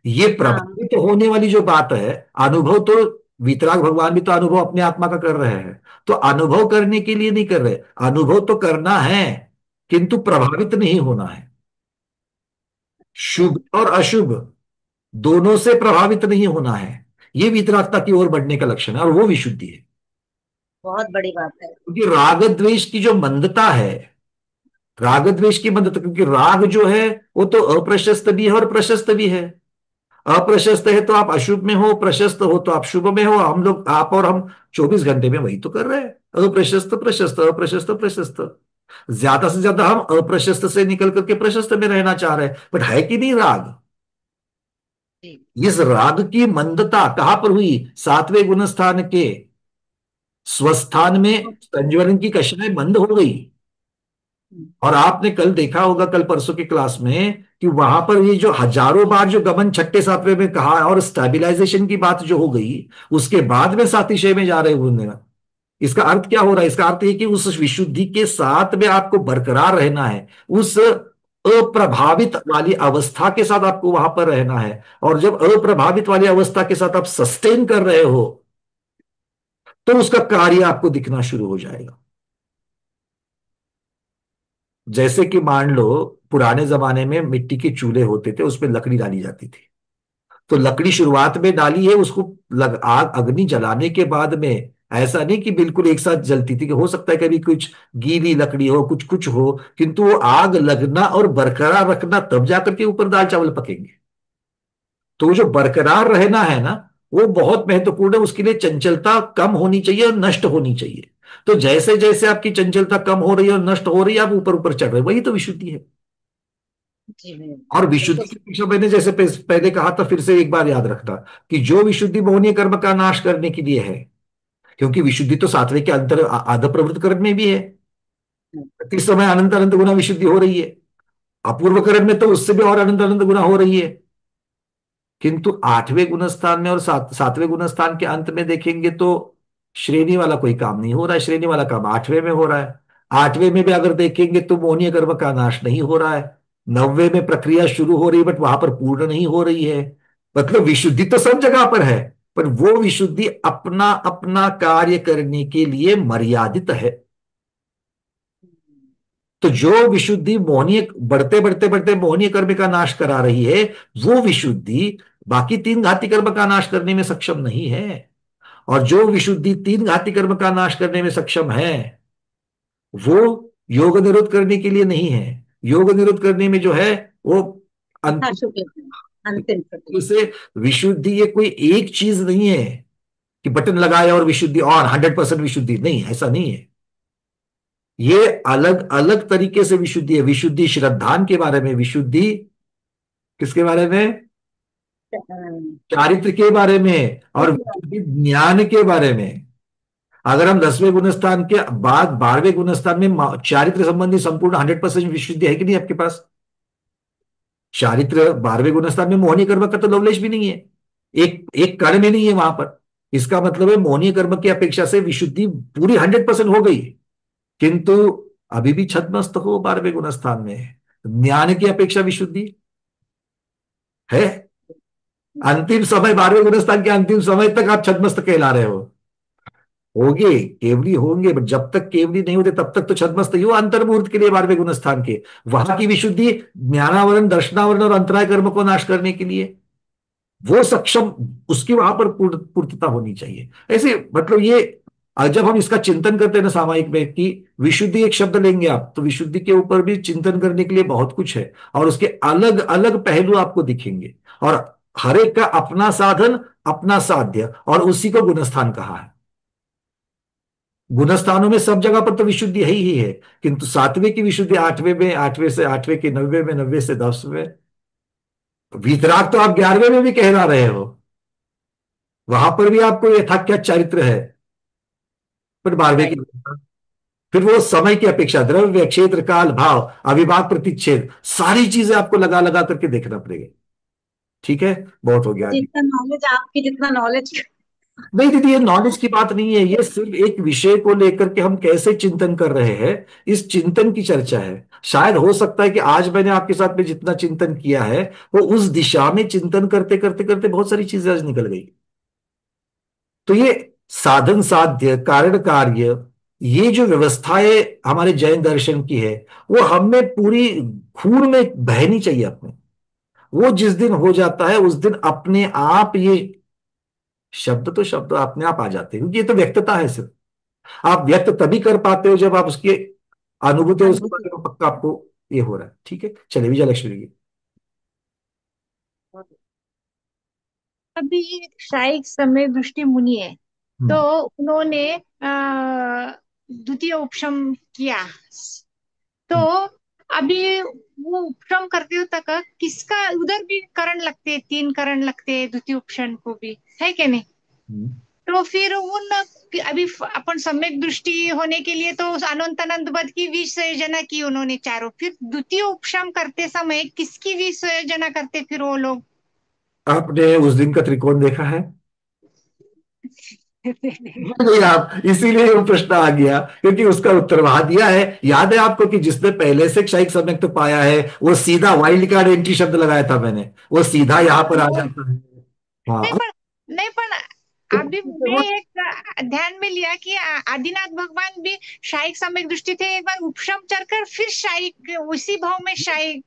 ये हाँ। प्रभावित होने वाली जो बात है, अनुभव तो वीतराग भगवान भी तो अनुभव अपने आत्मा का कर रहे हैं, तो अनुभव करने के लिए नहीं कर रहे, अनुभव तो करना है किंतु प्रभावित नहीं होना है। शुभ और अशुभ दोनों से प्रभावित नहीं होना है, ये वीतरागता की ओर बढ़ने का लक्षण है, और वो विशुद्धि है। बहुत बड़ी बात है। क्योंकि राग द्वेष की जो मंदता है, राग द्वेष की मदद, क्योंकि राग जो है वो तो अप्रशस्त भी है और प्रशस्त भी है। अप्रशस्त है तो आप अशुभ में हो, प्रशस्त हो तो आप शुभ में हो। हम लोग, आप और हम 24 घंटे में वही तो कर रहे हैं, अप्रशस्त प्रशस्त, अप्रशस्त प्रशस्त। ज्यादा से ज्यादा हम अप्रशस्त से निकल करके प्रशस्त में रहना चाह रहे हैं, बट है कि नहीं राग? जी। इस राग की मंदता कहां पर हुई? सातवें गुणस्थान के स्वस्थान में संज्वरण की कक्षाएं बंद हो गई। और आपने कल देखा होगा, कल परसों की क्लास में, कि वहां पर ये जो हजारों बार जो गमन छठे सातवें में कहा और स्टेबिलाईजेशन की बात जो हो गई, उसके बाद में सातिशय में जा रहे हैं। इसका अर्थ क्या हो रहा है? इसका अर्थ ये कि उस विशुद्धि के साथ में आपको बरकरार रहना है, उस अप्रभावित वाली अवस्था के साथ आपको वहां पर रहना है। और जब अप्रभावित वाली अवस्था के साथ आप सस्टेन कर रहे हो, तो उसका कार्य आपको दिखना शुरू हो जाएगा। जैसे कि मान लो, पुराने जमाने में मिट्टी के चूल्हे होते थे, उसमें लकड़ी डाली जाती थी। तो लकड़ी शुरुआत में डाली है, उसको आग अग्नि जलाने के बाद में ऐसा नहीं कि बिल्कुल एक साथ जलती थी, कि हो सकता है कभी कुछ गीली लकड़ी हो, कुछ कुछ हो, किंतु वो आग लगना और बरकरार रखना, तब जाकर के ऊपर दाल चावल पकेंगे। तो वो जो बरकरार रहना है ना, वो बहुत महत्वपूर्ण है। उसके लिए चंचलता कम होनी चाहिए और नष्ट होनी चाहिए। तो जैसे जैसे आपकी चंचलता कम हो रही है और नष्ट हो रही है, आप ऊपर ऊपर चढ़ रहे हैं, वही तो विशुद्धि है। जी भैया। और बिल्कुल विशुद्धि की पीछे मैंने जैसे पहले कहा था, फिर से एक बार याद रखना, कि जो विशुद्धि मोहनीय कर्म का नाश करने के लिए है, क्योंकि विशुद्धि तो सात्विक के अंतर आधा प्रवृत्त कर्म में भी है। सही। इस समय अनंत अनंत गुना विशुद्धि हो रही है, अपूर्व कर्म में तो उससे भी और अनंत अनंत गुना हो रही है। किंतु आठवें गुणस्थान में और सातवें गुणस्थान के अंत में देखेंगे तो श्रेणी वाला कोई काम नहीं हो रहा है। श्रेणी वाला काम आठवें में हो रहा है। आठवें में भी अगर देखेंगे तो मोहनीय कर्म का नाश नहीं हो रहा है। नौवे में प्रक्रिया शुरू हो रही है, बट वहां पर पूर्ण नहीं हो रही है। मतलब विशुद्धि तो सब जगह पर है, पर वो विशुद्धि अपना अपना कार्य करने के लिए मर्यादित है। तो जो विशुद्धि मोहनीय, बढ़ते बढ़ते बढ़ते मोहनीय कर्म का नाश करा रही है, वो विशुद्धि बाकी तीन घाती कर्म का नाश करने में सक्षम नहीं है। और जो विशुद्धि तीन घाती कर्म का नाश करने में सक्षम है, वो योग निरोध करने के लिए नहीं है। योग निरोध करने में जो है, वो हाँ, अंतिम। शुक्ल अंतिम शुक्ल। से विशुद्धि ये कोई एक चीज नहीं है कि बटन लगाया और विशुद्धि, और 100% विशुद्धि नहीं, ऐसा नहीं है। ये अलग अलग तरीके से विशुद्धि है। विशुद्धि श्रद्धान के बारे में, विशुद्धि किसके बारे में? चारित्र के बारे में, और विशुद्धि ज्ञान के बारे में। अगर हम 10वें गुणस्थान के बाद 12वें गुणस्थान में चारित्र संबंधी संपूर्ण 100% विशुद्धि है कि नहीं आपके पास? चारित्र 12वें गुणस्थान में मोहनीय कर्म का तो लवलेश भी नहीं है, एक एक कण में नहीं है वहां पर। इसका मतलब है मोहनीय कर्म की अपेक्षा से विशुद्धि पूरी 100% हो गई, किंतु अभी भी छद्मस्त हो 12वें गुणस्थान में। ज्ञान की अपेक्षा विशुद्धि है। अंतिम समय 12वें गुणस्थान के अंतिम समय तक आप छद्मस्त कहला रहे हो। होगे, केवली होंगे, बट जब तक केवली नहीं होते तब तक तो छद्मस्त ही हो। अंतर्मुहूर्त के लिए 12वें गुणस्थान के वहां की विशुद्धि ज्ञानावरण, दर्शनावरण और अंतराय कर्म को नाश करने के लिए वो सक्षम, उसकी वहां पर पूर्तता होनी चाहिए। ऐसे मतलब ये, जब हम इसका चिंतन करते हैं ना सामायिक में, कि विशुद्धि एक शब्द लेंगे आप, तो विशुद्धि के ऊपर भी चिंतन करने के लिए बहुत कुछ है, और उसके अलग अलग पहलू आपको दिखेंगे। और हर एक का अपना साधन, अपना साध्य, और उसी को गुणस्थान कहा है। गुणस्थानों में सब जगह पर तो विशुद्धि है ही है, किंतु सातवें की विशुद्धि आठवें में, आठवें से आठवें के नब्बे में, नब्बे से 10वें। वीतराग तो आप 11वें में भी कहला रहे हो, वहां पर भी आपको यथाख्यात चारित्र है, पर 12वें की। फिर वो समय की अपेक्षा, द्रव्य, क्षेत्र, काल, भाव, अविभाग, प्रतिच्छेद, सारी चीजें आपको लगा लगा करके देखना पड़ेगा। ठीक है, बहुत हो गया अभी। जितना नॉलेज आपकी, जितना नॉलेज। नहीं दीदी, ये नॉलेज की बात नहीं है, ये सिर्फ एक विषय को लेकर के हम कैसे चिंतन कर रहे हैं, इस चिंतन की चर्चा है। शायद हो सकता है कि आज मैंने आपके साथ में जितना चिंतन किया है, वो उस दिशा में चिंतन करते करते करते बहुत सारी चीजें आज निकल गई। तो ये साधन साध्य, कारण कार्य, ये जो व्यवस्थाएं हमारे जैन दर्शन की है, वो हमें पूरी खून में बहनी चाहिए अपने। वो जिस दिन हो जाता है, उस दिन अपने आप ये शब्द तो शब्द अपने आप आ जाते हैं, क्योंकि ये तो व्यक्तता है सिर्फ। आप व्यक्त तभी कर पाते हो जब आप उसके अनुभूति है उसके अनुभूति। बारे में पक्का आपको ये हो रहा है। ठीक है, चलिए विजयलक्ष्मी की। अभी शायिक समय दृष्टि मुनि है, तो हम्म। उन्होंने द्वितीय उपशम किया। तो हम्म। अभी वो उपशम करते हो तक किसका उधर भी करण लगते हैं, 3 करण लगते हैं द्वितीय उपशम को भी, है क्या नहीं? हम्म। तो फिर उन अभी अपन सम्यक दृष्टि होने के लिए तो अनंत अनंत पद की विसर्जना की उन्होंने चारों, फिर द्वितीय उपशम करते समय किसकी विसर्जना करते फिर वो लोग? आपने उस दिन का त्रिकोण देखा है? नहीं, आप इसीलिए वो प्रश्न आ गया क्योंकि उसका उत्तर वहां दिया है। याद है आपको कि जिसने पहले से क्षयिक सम्यक तो पाया है वो सीधा वाइल्ड कार्ड एंट्री शब्द लगाया था मैंने, वो सीधा यहाँ पर आ जाता है। नहीं हाँ। पर नहीं पर अभी मैं एक ध्यान में लिया कि आदिनाथ भगवान भी शायिक सम्यक दृष्टि थे, एक बार उपशम चढ़कर फिर शायिक उसी भाव में शायिक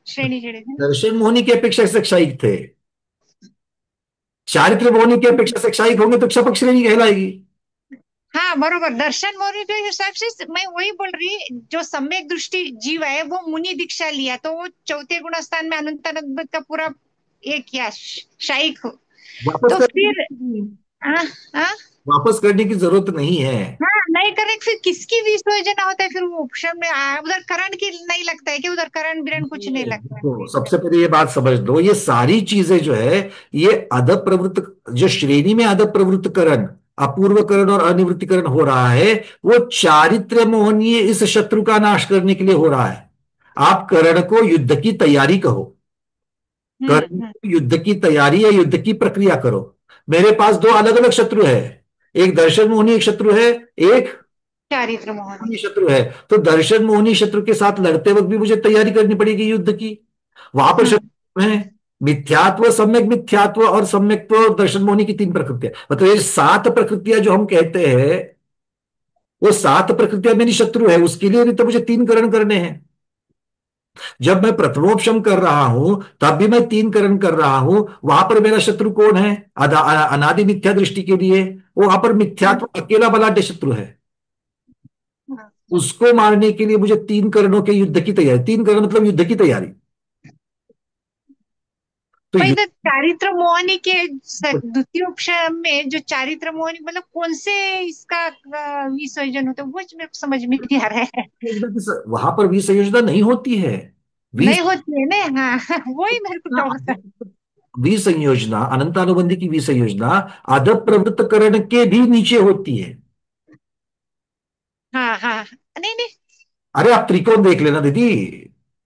श्रेणी चढ़े थे। दर्शन मोहनी की अपेक्षा से क्षयिक थे, चारित्र मोहनी की अपेक्षा से क्षयिक होंगे तो क्षपक श्रेणी कहलाएगी। हाँ बरोबर, दर्शन मौर्य के हिसाब से मैं वही बोल रही, जो सम्यक दृष्टि जीव है वो मुनि दीक्षा लिया तो वो चौथे गुण स्थान में अनंत अनंत का पूरा ये किया, शायिक हो। वापस तो करने फिर की हाँ हाँ वापस करने की जरूरत नहीं है। हाँ नहीं करेक्ट, फिर किसकी विसर्जना होता है फिर वो उपशम में उधर करण की नहीं लगता है कि उधर करण बिरण कुछ नहीं लगता है तो फिर? सबसे पहले ये बात समझ लो, ये सारी चीजें जो है ये अदप प्रवृत्त, जो श्रेणी में अदप प्रवृत्तकरण, अपूर्वकरण और अनिवृत्तिकरण हो रहा है, वो चारित्र्य मोहनीय इस शत्रु का नाश करने के लिए हो रहा है। आप करण को युद्ध की तैयारी कहो, करण हम्म। को युद्ध की तैयारी या युद्ध की प्रक्रिया करो। मेरे पास दो अलग अलग शत्रु है, एक दर्शन मोहनी एक शत्रु है, एक चारित्र मोहन। मोहनी शत्रु है। तो दर्शन मोहनी शत्रु के साथ लड़ते वक्त भी मुझे तैयारी करनी पड़ेगी युद्ध की। वहां पर हम्म। शत्रु है मिथ्यात्व, सम्यक मिथ्यात्व और सम्यक्त्व और दर्शन मोहनी की 3 प्रकृतियां, मतलब ये 7 प्रकृतियां जो हम कहते हैं, वो 7 प्रकृतियां मेरी शत्रु है, उसके लिए भी तो मुझे 3 करण करने हैं। जब मैं प्रथमोपशम कर रहा हूं तब भी मैं 3 करण कर रहा हूं। वहां पर मेरा शत्रु कौन है? अनादि मिथ्या दृष्टि के लिए वो वहां पर मिथ्यात्व अकेला बलाढ्य शत्रु है। उसको मारने के लिए मुझे 3 करणों के युद्ध की तैयारी, 3 करण मतलब युद्ध की तैयारी। तो पर युद्ध इधर चारित्र मोहनी के द्वितीय उपशम में जो चारित्र मोहनी मतलब कौन से इसका विसर्जन होता है वो मेरे को समझ में नहीं आ रहा है। वहां पर विसंयोजना नहीं होती है। नहीं होती है ना, हाँ वही मेरे को डाउट था। विसंयोजना, अनंतानुबंधी की विसंयोजना अदप प्रवृत्त करण के भी नीचे होती है। हाँ हाँ नहीं नहीं। अरे आप त्रिकोण देख लेना दीदी,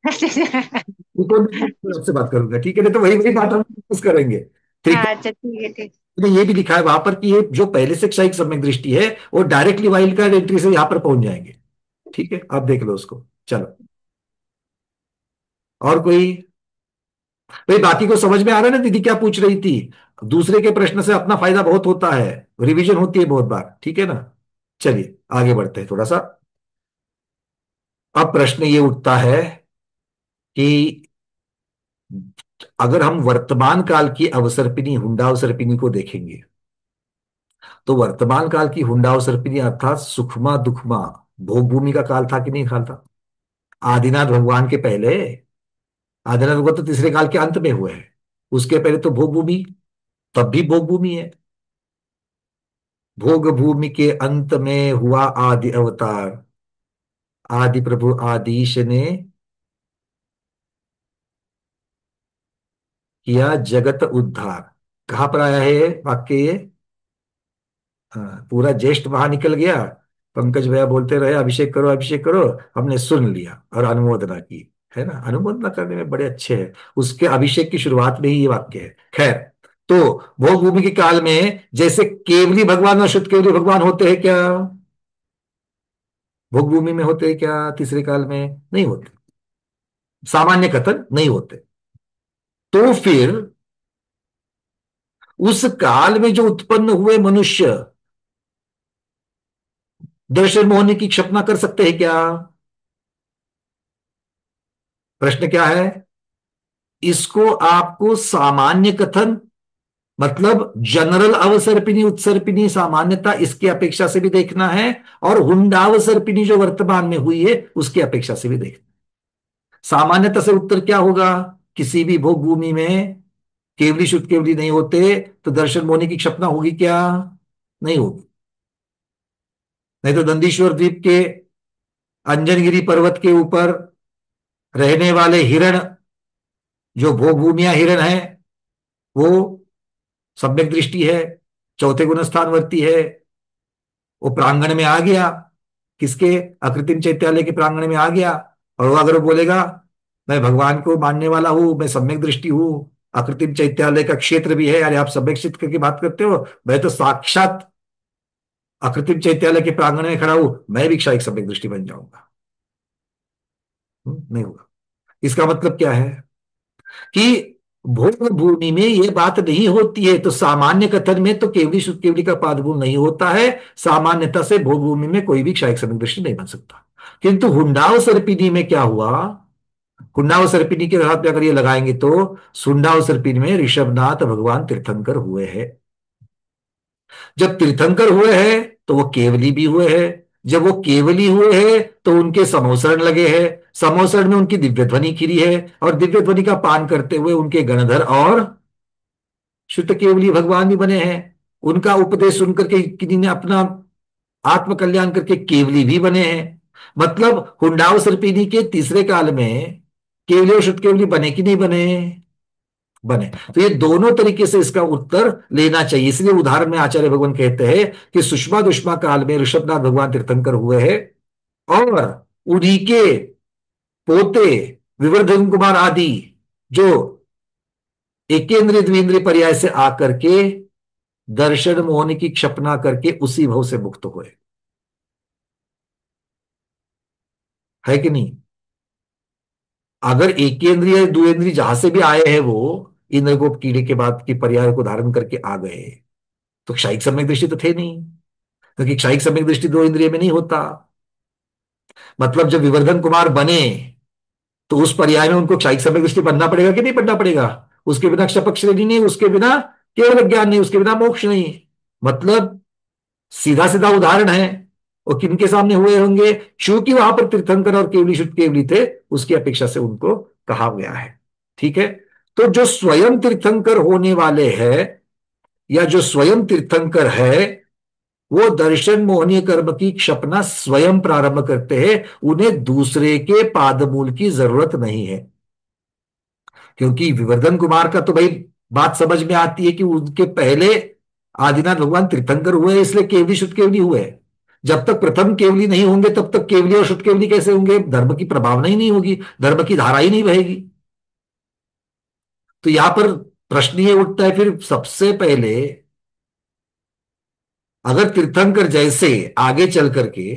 हाँ त्रिकोण देख लेना, मैं आपसे बात करूंगा, ठीक है? नहीं तो वही वही बात हम डिस्कस करेंगे। त्रिकोण अच्छा ठीक है ठीक। में ये भी लिखा है वहां पर कि ये जो पहले से क्षयिक सम्यक दृष्टि है वो डायरेक्टली वाइल्ड कार्ड एंट्री से यहां पर पहुंच जाएंगे। ठीक है, आप देख लो उसको। चलो, और कोई? भाई बाकी को समझ में आ रहा है ना दीदी क्या पूछ रही थी? दूसरे के प्रश्न से अपना फायदा बहुत होता है, रिवीजन होती है बहुत बार, ठीक है ना? चलिए आगे बढ़ते हैं थोड़ा सा। अब प्रश्न ये उठता है कि अगर हम वर्तमान काल की अवसर्पिणी हुंडा अवसर्पिणी को देखेंगे तो वर्तमान काल की हुंडा अवसर्पिणी अर्थात सुखमा दुखमा भोग भूमि का काल था कि नहीं काल था? आदिनाथ भगवान के पहले, आदिनाथ भगवान तो तीसरे काल के अंत में हुए हैं, उसके पहले तो भोग भूमि, तब भी भोग भूमि है। भोग भूमि के अंत में हुआ आदि अवतार, आदि प्रभु आदिश ने किया जगत उद्धार। कहां पर आया है ये वाक्य? ये हाँ, पूरा ज्येष्ठ बाहर निकल गया। पंकज भैया बोलते रहे अभिषेक करो अभिषेक करो, हमने सुन लिया और अनुमोदना की, है ना? अनुमोदना करने में बड़े अच्छे हैं। उसके अभिषेक की शुरुआत में ही ये वाक्य है। खैर, तो भोग भूमि के काल में जैसे केवली भगवान और शुद्ध केवली भगवान होते हैं क्या? भोग भूमि में होते हैं क्या? तीसरे काल में नहीं होते, सामान्य कथन नहीं होते। तो फिर उस काल में जो उत्पन्न हुए मनुष्य दर्शन मोहनी की क्षपना कर सकते हैं क्या? प्रश्न क्या है? इसको आपको सामान्य कथन मतलब जनरल अवसर्पिणी उत्सर्पिणी सामान्यता इसकी अपेक्षा से भी देखना है, और हुंडावसर्पिणी जो वर्तमान में हुई है उसकी अपेक्षा से भी देखना। सामान्यता से उत्तर क्या होगा? किसी भी भोग भूमि में केवली शुद्ध केवली नहीं होते तो दर्शन मोहनी की क्षपना होगी क्या? नहीं होगी। नहीं तो नंदीश्वर द्वीप के अंजनगिरी पर्वत के ऊपर रहने वाले हिरण, जो भोग भूमिया हिरण है, वो सम्यक दृष्टि है, चौथे गुण स्थानवर्ती है, वो प्रांगण में आ गया, किसके? अकृत्रिम चैत्यालय के प्रांगण में आ गया। और वो अगर वो बोलेगा मैं भगवान को मानने वाला हूं, मैं सम्यक दृष्टि हूं, अकृत्रिम चैत्यालय का क्षेत्र भी है, अरे आप सम्यक क्षेत्र की बात करते हो, मैं तो साक्षात अकृत्रिम चैत्यालय के प्रांगण में खड़ा हूं, मैं भी क्षायिक सम्यक दृष्टि बन जाऊंगा। नहीं होगा। इसका मतलब क्या है कि भोग भूमि में यह बात नहीं होती है, तो सामान्य कथन में तो केवली शुद्ध केवली का पादमूल नहीं होता है, सामान्यता से भोग भूमि में कोई भी क्षायिक सम्यक दृष्टि नहीं बन सकता। किंतु हुंडाव सर्पिणी में क्या हुआ? हुंडाव सर्पिणी के हाथ में अगर ये लगाएंगे तो सुंडाव सर्पिणी में ऋषभनाथ भगवान तीर्थंकर हुए हैं। जब तीर्थंकर हुए हैं तो वो केवली भी हुए हैं। जब वो केवली हुए हैं तो उनके समोसरण लगे हैं, समोसरण में उनकी दिव्य ध्वनि खिरी है, और दिव्य ध्वनि का पान करते हुए उनके गणधर और शुद्ध केवली भगवान भी बने हैं। उनका उपदेश सुनकर के किन्हीं ने अपना आत्मकल्याण करके केवली भी बने हैं। मतलब हुंडाव सर्पिणी के तीसरे काल में केवली और शुद्ध केवली बने कि नहीं बने? बने। तो ये दोनों तरीके से इसका उत्तर लेना चाहिए। इसलिए उदाहरण में आचार्य भगवान कहते हैं कि सुषमा दुष्मा काल में ऋषभनाथ भगवान तीर्थंकर हुए हैं, और उन्हीं के पोते विवर्धन कुमार आदि जो एकेंद्रिय द्विंद्रिय पर्याय से आकर के दर्शन मोहन की क्षपना करके उसी भव से मुक्त हुए। है कि नहीं? अगर एकेंद्रिय द्विंद्रिय जहां से भी आए हैं वो इंद्रगोप कीड़े के बाद की पर्याय को धारण करके आ गए, तो क्षायिक सम्यक दृष्टि तो थे नहीं, क्योंकि क्षायिक सम्यक दृष्टि दो इंद्रिय में नहीं होता। मतलब जब विवर्धन कुमार बने तो उस पर्याय में उनको क्षायिक सम्यक दृष्टि बनना पड़ेगा कि नहीं बनना पड़ेगा? उसके बिना क्षपक श्रेणी नहीं, उसके बिना केवल ज्ञान नहीं, उसके बिना मोक्ष नहीं। मतलब सीधा सीधा उदाहरण है। और किनके सामने हुए होंगे? चूंकि वहां पर तीर्थंकर और केवली शुद्ध केवली थे, उसकी अपेक्षा से उनको कहा गया है। ठीक है। तो जो स्वयं तीर्थंकर होने वाले हैं, या जो स्वयं तीर्थंकर है, वो दर्शन मोहनीय कर्म की क्षपना स्वयं प्रारंभ करते हैं, उन्हें दूसरे के पादमूल की जरूरत नहीं है। क्योंकि विवर्धन कुमार का तो भाई बात समझ में आती है कि उनके पहले आदिनाथ भगवान तीर्थंकर हुए, इसलिए केवली शुद्ध केवली हुए। जब तक प्रथम केवली नहीं होंगे तब तक केवली और शुद्ध केवली कैसे होंगे? धर्म की प्रभावना ही नहीं होगी, धर्म की धारा ही नहीं बहेगी। तो यहां पर प्रश्न ये उठता है फिर सबसे पहले, अगर तीर्थंकर जैसे आगे चल करके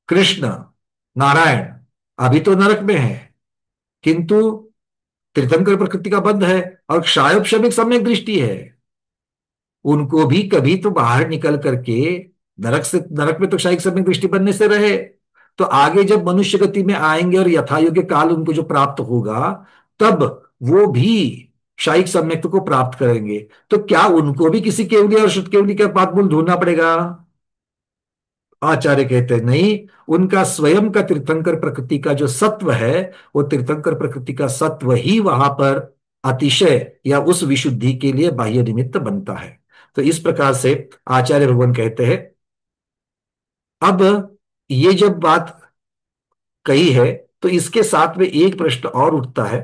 कृष्ण नारायण अभी तो नरक में है, किंतु तीर्थंकर प्रकृति का बंध है और क्षायोपशमिक सम्यक दृष्टि है, उनको भी कभी तो बाहर निकल करके नरक में तो क्षायिक सम्यक दृष्टि बनने से रहे, तो आगे जब मनुष्य गति में आएंगे और यथायोग्य काल उनको जो प्राप्त होगा, तब वो भी क्षायिक सम्यक्त को प्राप्त करेंगे। तो क्या उनको भी किसी केवली और शुद्ध केवली का पादमूल ढूंढना पड़ेगा? आचार्य कहते हैं नहीं, उनका स्वयं का तीर्थंकर प्रकृति का जो सत्व है, वो तीर्थंकर प्रकृति का सत्व ही वहां पर अतिशय या उस विशुद्धि के लिए बाह्य निमित्त बनता है। तो इस प्रकार से आचार्य भगवान कहते हैं। अब ये जब बात कही है तो इसके साथ में एक प्रश्न और उठता है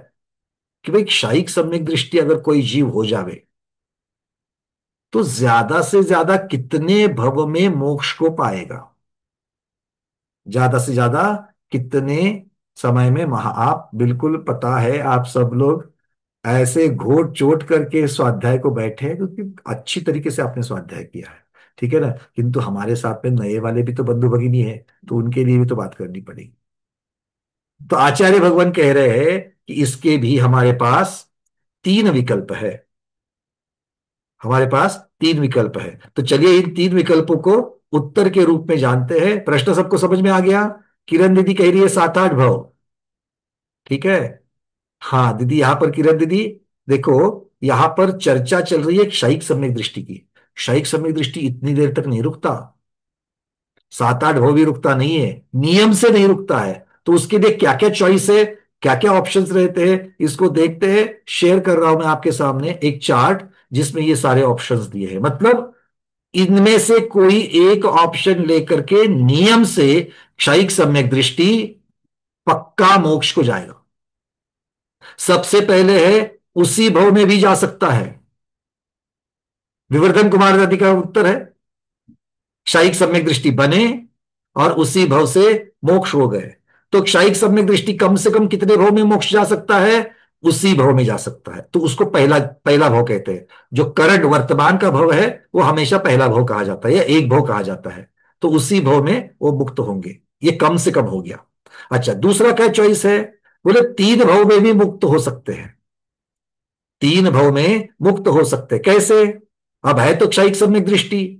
कि भाई क्षायिक सम्यक दृष्टि अगर कोई जीव हो जावे तो ज्यादा से ज्यादा कितने भव में मोक्ष को पाएगा? ज्यादा से ज्यादा कितने समय में आप बिल्कुल पता है, आप सब लोग ऐसे घोट चोट करके स्वाध्याय को बैठे हैं क्योंकि अच्छी तरीके से आपने स्वाध्याय किया है, ठीक है ना। किंतु हमारे साथ में नए वाले भी तो बंधु भगिनी है, तो उनके लिए भी तो बात करनी पड़ेगी। तो आचार्य भगवान कह रहे हैं कि इसके भी हमारे पास तीन विकल्प है। हमारे पास तीन विकल्प है, तो चलिए इन तीन विकल्पों को उत्तर के रूप में जानते हैं। प्रश्न सबको समझ में आ गया? किरण दीदी कह रही है 7-8 भव। ठीक है। हाँ दीदी, यहां पर किरण दीदी देखो, यहां पर चर्चा चल रही है क्षयिक सम्यक दृष्टि की। क्षयिक सम्यक दृष्टि इतनी देर तक नहीं रुकता, 7-8 भाव भी रुकता नहीं है, नियम से नहीं रुकता है। तो उसके लिए क्या क्या चॉइस है, क्या क्या ऑप्शंस रहते हैं, इसको देखते हैं। शेयर कर रहा हूं मैं आपके सामने एक चार्ट जिसमें ये सारे ऑप्शंस दिए हैं। मतलब इनमें से कोई एक ऑप्शन लेकर के नियम से क्षयिक सम्यक दृष्टि पक्का मोक्ष को जाएगा। सबसे पहले है उसी भव में भी जा सकता है। विवर्धन कुमार दादी का उत्तर है क्षयिक सम्यक दृष्टि बने और उसी भव से मोक्ष हो गए। तो क्षयिक सम्यक दृष्टि कम से कम कितने भव में मोक्ष जा सकता है, उसी भव में जा सकता है। तो उसको पहला पहला भव कहते हैं। जो करंट वर्तमान का भव है वो हमेशा पहला भव कहा जाता है या एक भव कहा जाता है। तो उसी भव में वो मुक्त होंगे, ये कम से कम हो गया। अच्छा, दूसरा क्या चॉइस है, बोले 3 भव में भी मुक्त हो सकते हैं। 3 भव में मुक्त हो सकते हैं कैसे, अब है तो क्षयिक सम्यक दृष्टि,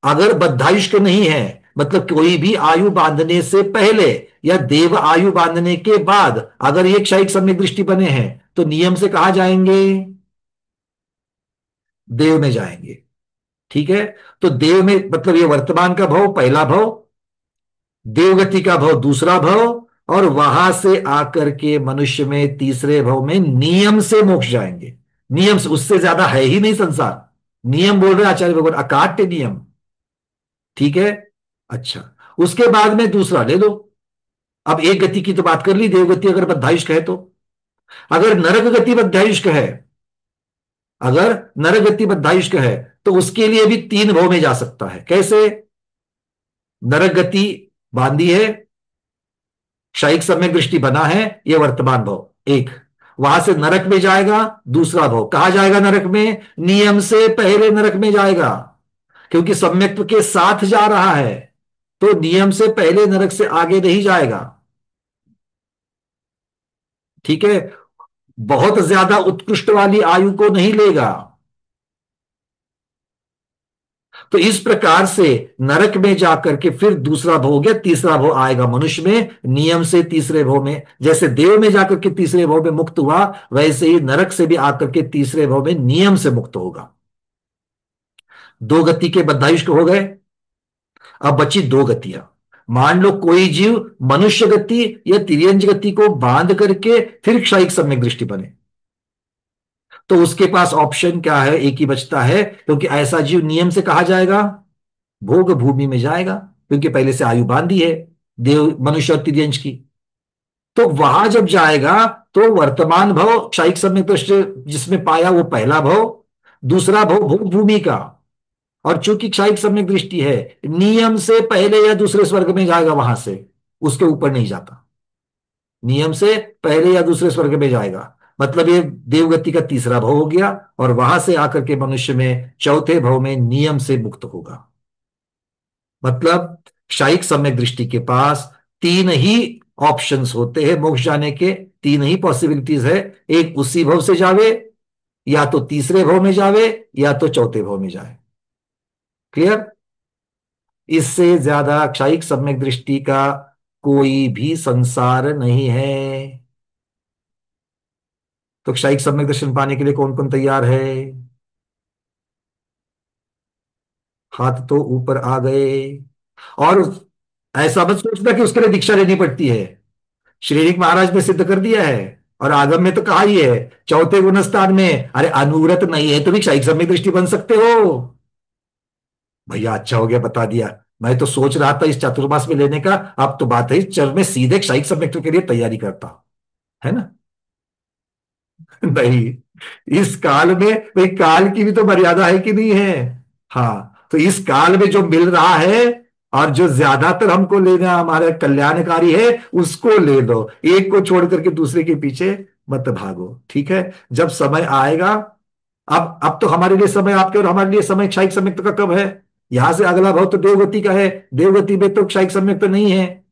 अगर बद्धायुष्क नहीं है, मतलब कोई भी आयु बांधने से पहले या देव आयु बांधने के बाद अगर ये क्षयिक सम्यक दृष्टि बने हैं तो नियम से कहा जाएंगे, देव में जाएंगे। ठीक है, तो देव में मतलब ये वर्तमान का भव पहला भव, देवगति का भव दूसरा भव, और वहां से आकर के मनुष्य में तीसरे भव में नियम से मोक्ष जाएंगे। नियम से, उससे ज्यादा है ही नहीं संसार। नियम बोल रहे आचार्य भगवान, अकाट्य नियम। ठीक है, अच्छा, उसके बाद में दूसरा ले लो। अब एक गति की तो बात कर ली, देवगति अगर बद्धायुष्क है तो। अगर नरक गति बद्धायुष्क है, अगर नरक गति बद्धायुष्क है तो उसके लिए भी 3 भव में जा सकता है। कैसे, नरक गति बांधी है, क्षयिक सम्यक दृष्टि बना है, यह वर्तमान भव एक, वहां से नरक में जाएगा, दूसरा भव कहा जाएगा नरक में, नियम से पहले नरक में जाएगा क्योंकि सम्यक्त्व के साथ जा रहा है, तो नियम से पहले नरक से आगे नहीं जाएगा। ठीक है, बहुत ज्यादा उत्कृष्ट वाली आयु को नहीं लेगा। तो इस प्रकार से नरक में जाकर के फिर दूसरा भव हो गया, तीसरा भव आएगा मनुष्य में, नियम से तीसरे भव में। जैसे देव में जाकर के तीसरे भव में मुक्त हुआ, वैसे ही नरक से भी आकर के तीसरे भव में नियम से मुक्त होगा। 2 गति के बद्धायुष्क हो गए, अब बची 2 गतियां। मान लो कोई जीव मनुष्य गति या तिर्यंज गति को बांध करके फिर क्षयिक सम्यक दृष्टि बने, तो उसके पास ऑप्शन क्या है, एक ही बचता है, क्योंकि ऐसा जीव नियम से कहा जाएगा भोग भूमि में जाएगा, क्योंकि पहले से आयु बांधी है देव मनुष्य और तिर्यंश की। तो वहां जब जाएगा तो वर्तमान भव क्षयिक सम्यक दृष्टि जिसमें पाया वो पहला भव, दूसरा भव भोग भूमि का, और चूंकि क्षयिक सम्यक दृष्टि है, नियम से पहले या दूसरे स्वर्ग में जाएगा, वहां से उसके ऊपर नहीं जाता, नियम से पहले या दूसरे स्वर्ग में जाएगा। मतलब ये देवगति का तीसरा भव हो गया, और वहां से आकर के मनुष्य में चौथे भव में नियम से मुक्त होगा। मतलब क्षयिक सम्यक दृष्टि के पास 3 ही ऑप्शंस होते हैं मोक्ष जाने के, 3 ही पॉसिबिलिटीज है। एक उसी भव से जावे, या तो तीसरे भव में जावे, या तो चौथे भव में जाए। क्लियर, इससे ज्यादा क्षयिक सम्यक दृष्टि का कोई भी संसार नहीं है। तो क्षयिक सम्यक दर्शन पाने के लिए कौन कौन तैयार है, हाथ तो ऊपर आ गए। और ऐसा मत सोचना कि उसके लिए दीक्षा लेनी पड़ती है, श्रीनिक महाराज ने सिद्ध कर दिया है, और आगम में तो कहा ही है चौथे गुणस्थान में, अरे अनुव्रत नहीं है तो भी क्षयिक सम्यक दृष्टि बन सकते हो। भैया अच्छा हो गया बता दिया, मैं तो सोच रहा था इस चातुर्मास में लेने का, अब तो बात है चल में सीधे क्षयिक सम्यक के लिए तैयारी करता हूं, है ना। नहीं, इस काल में भाई, काल की भी तो मर्यादा है कि नहीं है। हाँ, तो इस काल में जो मिल रहा है और जो ज्यादातर हमको लेना हमारे कल्याणकारी है, उसको ले लो, एक को छोड़ करके दूसरे के पीछे मत भागो। ठीक है, जब समय आएगा, अब तो हमारे लिए समय, आपके और हमारे लिए समय क्षयिक सम्यक्त का कब है, यहां से अगला भाव तो देवगति का है, देवगति में तो क्षयिक सम्यक्त नहीं है,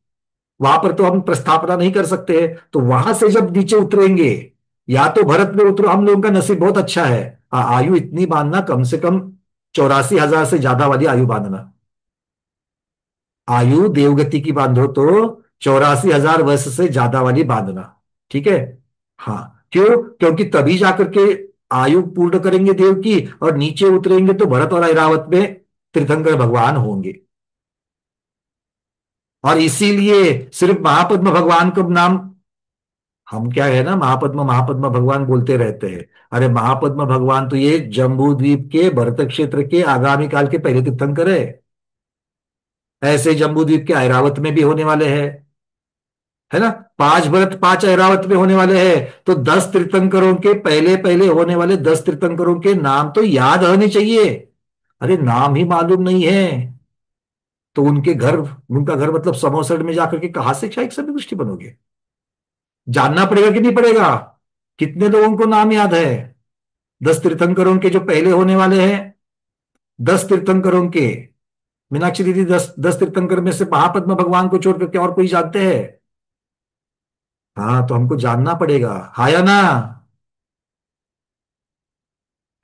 वहां पर तो हम प्रस्थापना नहीं कर सकते। तो वहां से जब नीचे उतरेंगे, या तो भरत में उतरो, हम लोगों का नसीब बहुत अच्छा है, आयु इतनी बांधना, कम से कम 84,000 से ज्यादा वाली आयु बांधना। आयु देवगति की बांधो तो 84,000 वर्ष से ज्यादा वाली बांधना। ठीक है, हाँ, क्यों? क्योंकि तभी जाकर के आयु पूर्ण करेंगे देव की, और नीचे उतरेंगे तो भरत और ऐरावत में तीर्थंकर भगवान होंगे। और इसीलिए सिर्फ महापद्म भगवान का नाम, हम क्या है ना, महापद्म महापद्म भगवान बोलते रहते हैं। अरे महापद्म भगवान तो ये जम्बू द्वीप के भरत क्षेत्र के आगामी काल के पहले तीर्थंकर है। ऐसे जम्बू द्वीप के ऐरावत में भी होने वाले हैं, है ना। 5 भरत 5 ऐरावत में होने वाले हैं। तो 10 तीर्थंकरों के पहले पहले होने वाले 10 तीर्थंकरों के नाम तो याद होने चाहिए। अरे नाम ही मालूम नहीं है तो उनका घर मतलब समोसड़ में जाकर के कहां से क्षाइक समय दृष्टि बनोगे? जानना पड़ेगा कि नहीं पड़ेगा? कितने लोगों को नाम याद है 10 तीर्थंकरों के जो पहले होने वाले हैं? 10 तीर्थंकरों के, मीनाक्षी दीदी, 10 तीर्थंकर में से महापद्म भगवान को छोड़ करके और कोई जानते हैं? हाँ, तो हमको जानना पड़ेगा, हाँ या ना।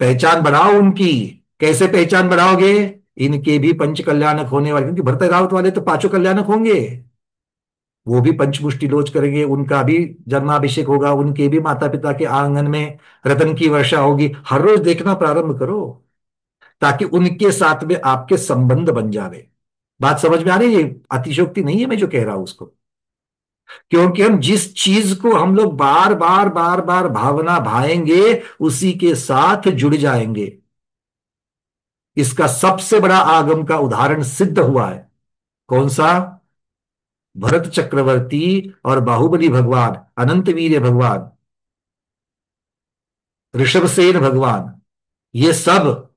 पहचान बढ़ाओ उनकी। कैसे पहचान बढ़ाओगे? इनके भी पंच कल्याणक होने वाले, क्योंकि भरत रावत वाले तो पांचों कल्याणक होंगे। वो भी पंचमुष्टि लोच करेंगे, उनका भी जन्माभिषेक होगा, उनके भी माता पिता के आंगन में रतन की वर्षा होगी। हर रोज देखना प्रारंभ करो ताकि उनके साथ में आपके संबंध बन जावे। बात समझ में आ रही है? ये अतिशयोक्ति नहीं है मैं जो कह रहा हूं उसको। क्योंकि हम जिस चीज को हम लोग बार बार बार बार भावना भाएंगे उसी के साथ जुड़ जाएंगे। इसका सबसे बड़ा आगम का उदाहरण सिद्ध हुआ है। कौन सा? भरत चक्रवर्ती और बाहुबली भगवान, अनंत वीर्य भगवान, ऋषभसेन भगवान, ये सब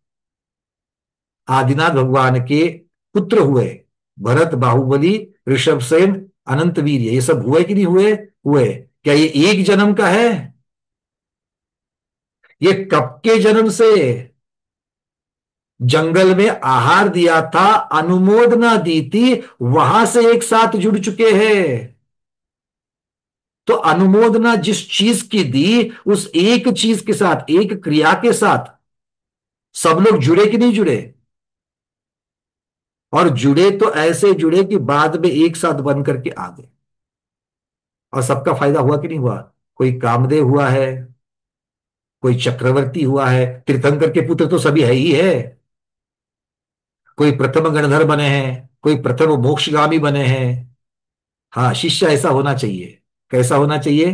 आदिनाथ भगवान के पुत्र हुए। भरत, बाहुबली, ऋषभसेन, अनंत वीर्य, ये सब हुए कि नहीं हुए? हुए। क्या ये एक जन्म का है? ये कब के जन्म से? जंगल में आहार दिया था, अनुमोदना दी थी, वहां से एक साथ जुड़ चुके हैं। तो अनुमोदना जिस चीज की दी, उस एक चीज के साथ, एक क्रिया के साथ सब लोग जुड़े कि नहीं जुड़े? और जुड़े तो ऐसे जुड़े कि बाद में एक साथ बन करके आ गए। और सबका फायदा हुआ कि नहीं हुआ? कोई कामदेव हुआ है, कोई चक्रवर्ती हुआ है, तीर्थंकर के पुत्र तो सभी है ही है। कोई प्रथम गणधर बने हैं, कोई प्रथम मोक्षगामी बने हैं। हाँ, शिष्य ऐसा होना चाहिए। कैसा होना चाहिए?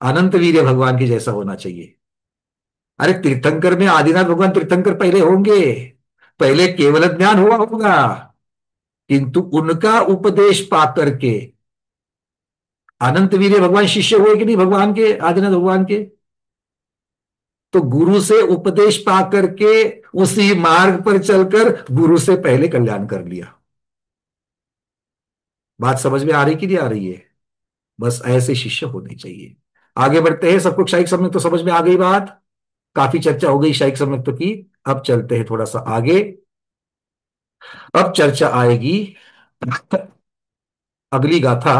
अनंत वीर्य भगवान की जैसा होना चाहिए। अरे तीर्थंकर में आदिनाथ भगवान तीर्थंकर पहले होंगे, पहले केवल ज्ञान हुआ होगा, किंतु उनका उपदेश पा करके अनंत वीर्य भगवान शिष्य हुए कि नहीं भगवान के, आदिनाथ भगवान के? तो गुरु से उपदेश पा करके उसी मार्ग पर चलकर गुरु से पहले कल्याण कर लिया। बात समझ में आ रही कि नहीं आ रही है? बस ऐसे शिष्य होने चाहिए। आगे बढ़ते हैं। सबको क्षायिक सम्यक तो समझ में आ गई बात? काफी चर्चा हो गई क्षायिक सम्यक तो की। अब चलते हैं थोड़ा सा आगे। अब चर्चा आएगी अगली गाथा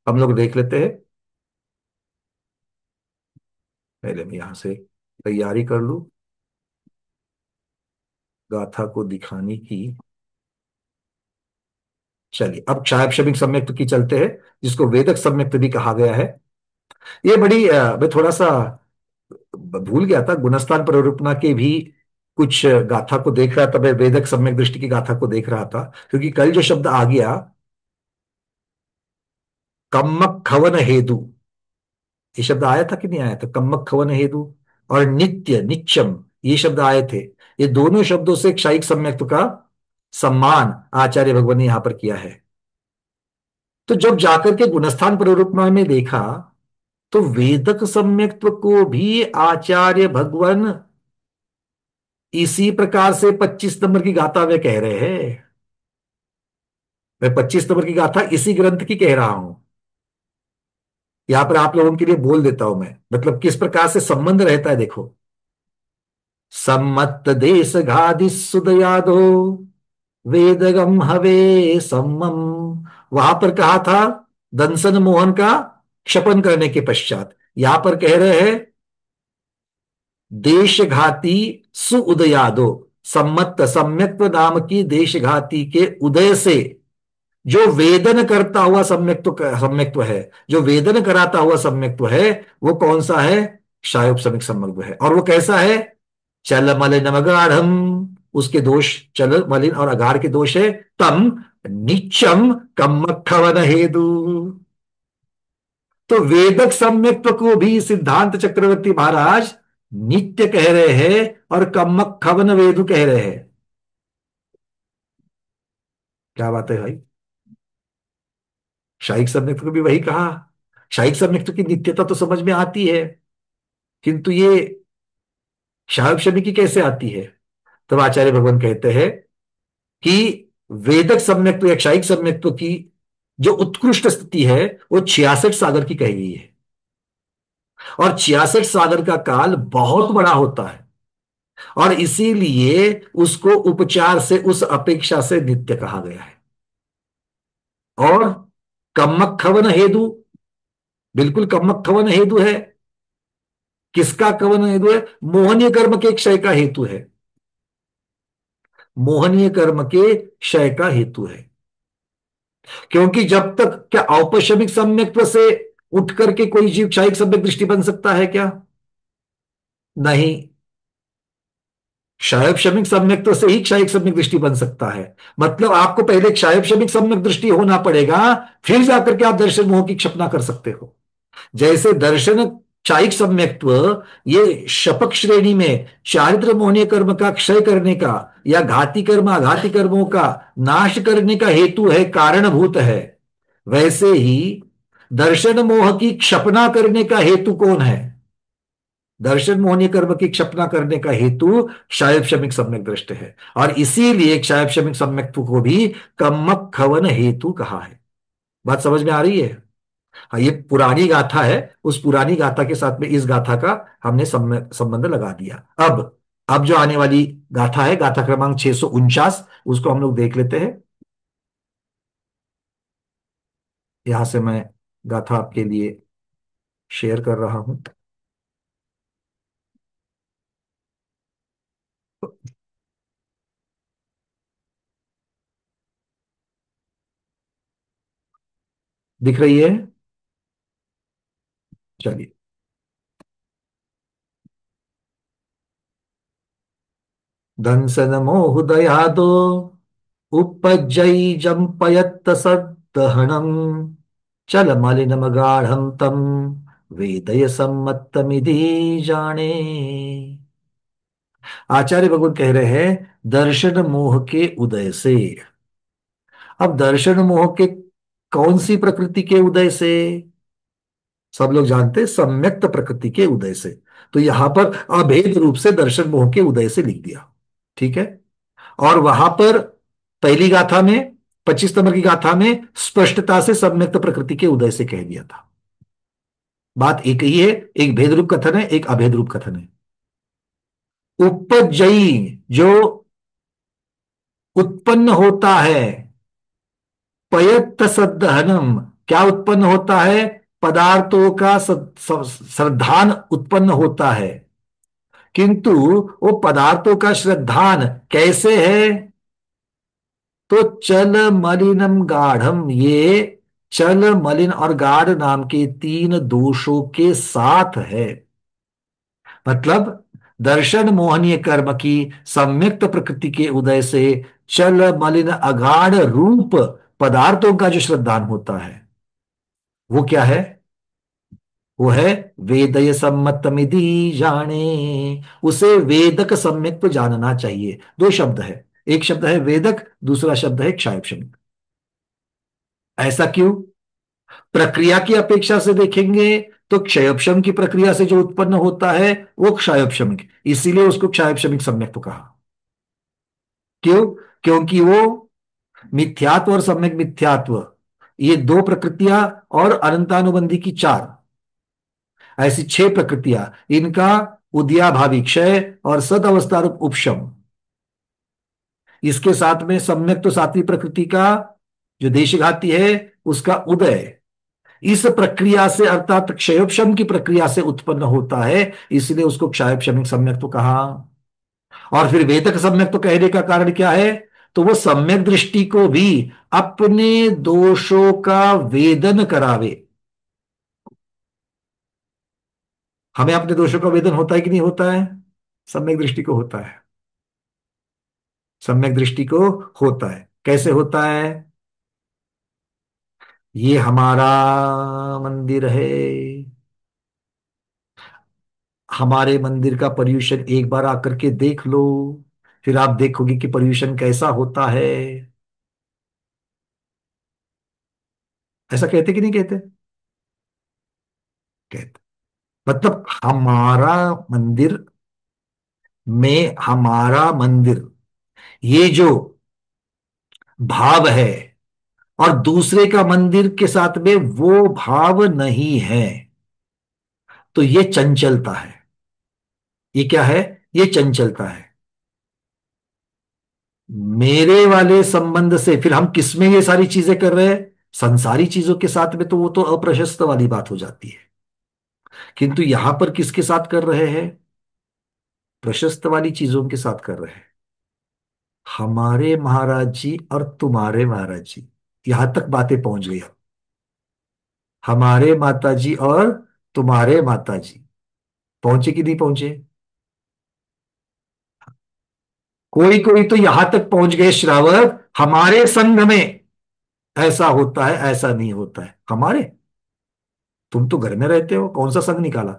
हम लोग देख लेते हैं। पहले मैं यहां से तैयारी कर लूं गाथा को दिखाने की। चलिए अब क्षायक सम्यक्त की चलते हैं, जिसको वेदक सम्यक्त भी कहा गया है। ये बड़ी मैं थोड़ा सा भूल गया था, गुणस्थान प्ररूपणा के भी कुछ गाथा को देख रहा था, मैं वेदक सम्यक दृष्टि की गाथा को देख रहा था, क्योंकि कल जो शब्द आ गया कम्मक खवन हेतु, ये शब्द आया था कि नहीं आया था? कम्मक खवन हेतु और नित्य नित्यम, ये शब्द आए थे। ये दोनों शब्दों से क्षायिक सम्यक्त का सम्मान आचार्य भगवान ने यहां पर किया है। तो जब जाकर के गुणस्थान प्ररूपणा में देखा तो वेदक सम्यक्त्व को भी आचार्य भगवान इसी प्रकार से 25 नंबर की गाथा में कह रहे हैं। मैं 25 नंबर की गाथा इसी ग्रंथ की कह रहा हूं। यहां पर आप लोगों के लिए बोल देता हूं मैं, मतलब किस प्रकार से संबंध रहता है देखो। सम्मत देश घादि सुदयादो वेदगम हवे सम्मम, वहां पर कहा था दंसन मोहन का क्षपन करने के पश्चात। यहां पर कह रहे हैं देशघाती सुउदयादो, सम्मत सम्यक्त्व नाम की देशघाती के उदय से जो वेदन करता हुआ सम्यक्त्व है, जो वेदन कराता हुआ सम्यक्त्व है, वो कौन सा है? क्षायोपशमिक सम्यक्त्व है। और वो कैसा है? चल मलिन अगाढ़म, उसके दोष, चल मलिन और अगाढ़ के दोष है। तम निच्चम कम्मखवन हेतु। तो वेदक सम्यक्त्व को भी सिद्धांत चक्रवर्ती महाराज नित्य कह रहे हैं और कम्मखवन वेदु कह रहे हैं। क्या बात है भाई? शाइक सम्यक्त्व को भी वही कहा। शाइक सम्यक्त्व की नित्यता तो समझ में आती है, किंतु ये क्षायोपशमी की कैसे आती है? तब आचार्य भगवान कहते हैं कि वेदक सम्यक्त्व या क्षायिक सम्यक्त्व की जो उत्कृष्ट स्थिति है वो 66 सागर की कही गई है। और 66 सागर का काल बहुत बड़ा होता है, और इसीलिए उसको उपचार से, उस अपेक्षा से नित्य कहा गया है। और कम्मक हेतु, बिल्कुल कम्मक हेतु है। किसका कवन हेतु है? मोहनीय कर्म के क्षय का हेतु है। मोहनीय कर्म के क्षय का हेतु है। क्योंकि जब तक, क्या औपशमिक सम्यक्त्व से उठ करके कोई जीव क्षायिक सम्यक दृष्टि बन सकता है क्या? नहीं। क्षायोपशमिक सम्यक्त्व से ही क्षायिक सम्यक दृष्टि बन सकता है। मतलब आपको पहले क्षायोपशमिक सम्यक दृष्टि होना पड़ेगा, फिर जाकर के आप दर्शन मोह की क्षपना कर सकते हो। जैसे दर्शन क्षायिक सम्यक्त्व ये शपक श्रेणी में चारित्र मोहनीय कर्म का क्षय करने का या घाती कर्म आघाती कर्मों का नाश करने का हेतु है, कारणभूत है, वैसे ही दर्शन मोह की क्षपना करने का हेतु कौन है? दर्शन मोहनीय कर्म की क्षपना करने का हेतु क्षायोपशमिक सम्यक दृष्ट है। और इसीलिए क्षायोपशमिक सम्यक्त्व को भी कम्मक खवन हेतु कहा है। बात समझ में आ रही है? हाँ, ये पुरानी गाथा है। उस पुरानी गाथा के साथ में इस गाथा का हमने संबंध लगा दिया। अब जो आने वाली गाथा है, गाथा क्रमांक 649, उसको हम लोग देख लेते हैं। यहां से मैं गाथा आपके लिए शेयर कर रहा हूं। दिख रही है? चलिए। दंसन मोहुदया दो उपजई जंपयत सदहणम चल मलिनम गाढ़म तम वेदय सम्मतमिधि जाने। आचार्य भगवान कह रहे हैं दर्शन मोह के उदय से। अब दर्शन मोह के कौन सी प्रकृति के उदय से? सब लोग जानते हैं सम्यक्त प्रकृति के उदय से। तो यहां पर अभेद रूप से दर्शन मोह के उदय से लिख दिया। ठीक है। और वहां पर पहली गाथा में, 25 नंबर की गाथा में स्पष्टता से सम्यक्त प्रकृति के उदय से कह दिया था। बात एक ही है, एक भेद रूप कथन है, एक अभेद रूप कथन है। उपजई, जो उत्पन्न होता है, पयत्त सदहनम, क्या उत्पन्न होता है? पदार्थों का श्रद्धान उत्पन्न होता है। किंतु वो पदार्थों का श्रद्धान कैसे है? तो चल मलिनम गाढ़म, ये चल मलिन और गाढ़ नाम के तीन दोषों के साथ है। मतलब दर्शन मोहनीय कर्म की सम्यक्त प्रकृति के उदय से चल मलिन अगाढ़ रूप पदार्थों का जो श्रद्धान होता है, वो क्या है? वो है वेदय सम्मतमिति जाने। उसे वेदक सम्यक तो जानना चाहिए। दो शब्द है, एक शब्द है वेदक, दूसरा शब्द है क्षायोपशमिक। ऐसा क्यों? प्रक्रिया की अपेक्षा से देखेंगे तो क्षयोपशम की प्रक्रिया से जो उत्पन्न होता है वो क्षयोपशमिक, इसीलिए उसको क्षयोपशमिक सम्यक तो कहा। क्यों? क्योंकि वो मिथ्यात्व और सम्यक मिथ्यात्व, ये दो प्रकृतियां, और अनंतानुबंधी की चार, ऐसी छह प्रकृतियां, इनका उदयाभावी क्षय और सद अवस्था रूप उपशम, इसके साथ में सम्यक तो सातवीं प्रकृति का जो देशघाती है उसका उदय, इस प्रक्रिया से अर्थात क्षयोपशम की प्रक्रिया से उत्पन्न होता है, इसलिए उसको क्षयोपशमिक सम्यक तो कहा। और फिर वेदक सम्यक तो कहने का कारण क्या है? तो वो सम्यक दृष्टि को भी अपने दोषों का वेदन करावे। हमें अपने दोषों का वेदन होता है कि नहीं होता है? सम्यक दृष्टि को होता है। सम्यक दृष्टि को होता है। कैसे होता है? ये हमारा मंदिर है, हमारे मंदिर का पर्यूषण एक बार आकर के देख लो, फिर आप देखोगे कि पर्यूषण कैसा होता है। ऐसा कहते कि नहीं कहते? कहते। मतलब हमारा मंदिर में, हमारा मंदिर, ये जो भाव है, और दूसरे का मंदिर के साथ में वो भाव नहीं है, तो ये चंचलता है। ये क्या है? ये चंचलता है। मेरे वाले संबंध से फिर हम किसमें ये सारी चीजें कर रहे हैं? संसारी चीजों के साथ में, तो वो तो अप्रशस्त वाली बात हो जाती है। किंतु यहां पर किसके साथ कर रहे हैं? प्रशस्त वाली चीजों के साथ कर रहे हैं। हमारे महाराज जी और तुम्हारे महाराज जी, यहां तक बातें पहुंच गई अब। हमारे माता जी और तुम्हारे माता जी, पहुंचे कि नहीं पहुंचे? कोई कोई तो यहां तक पहुंच गए श्रावक, हमारे संघ में ऐसा होता है, ऐसा नहीं होता है। हमारे, तुम तो घर में रहते हो, कौन सा संघ निकाला?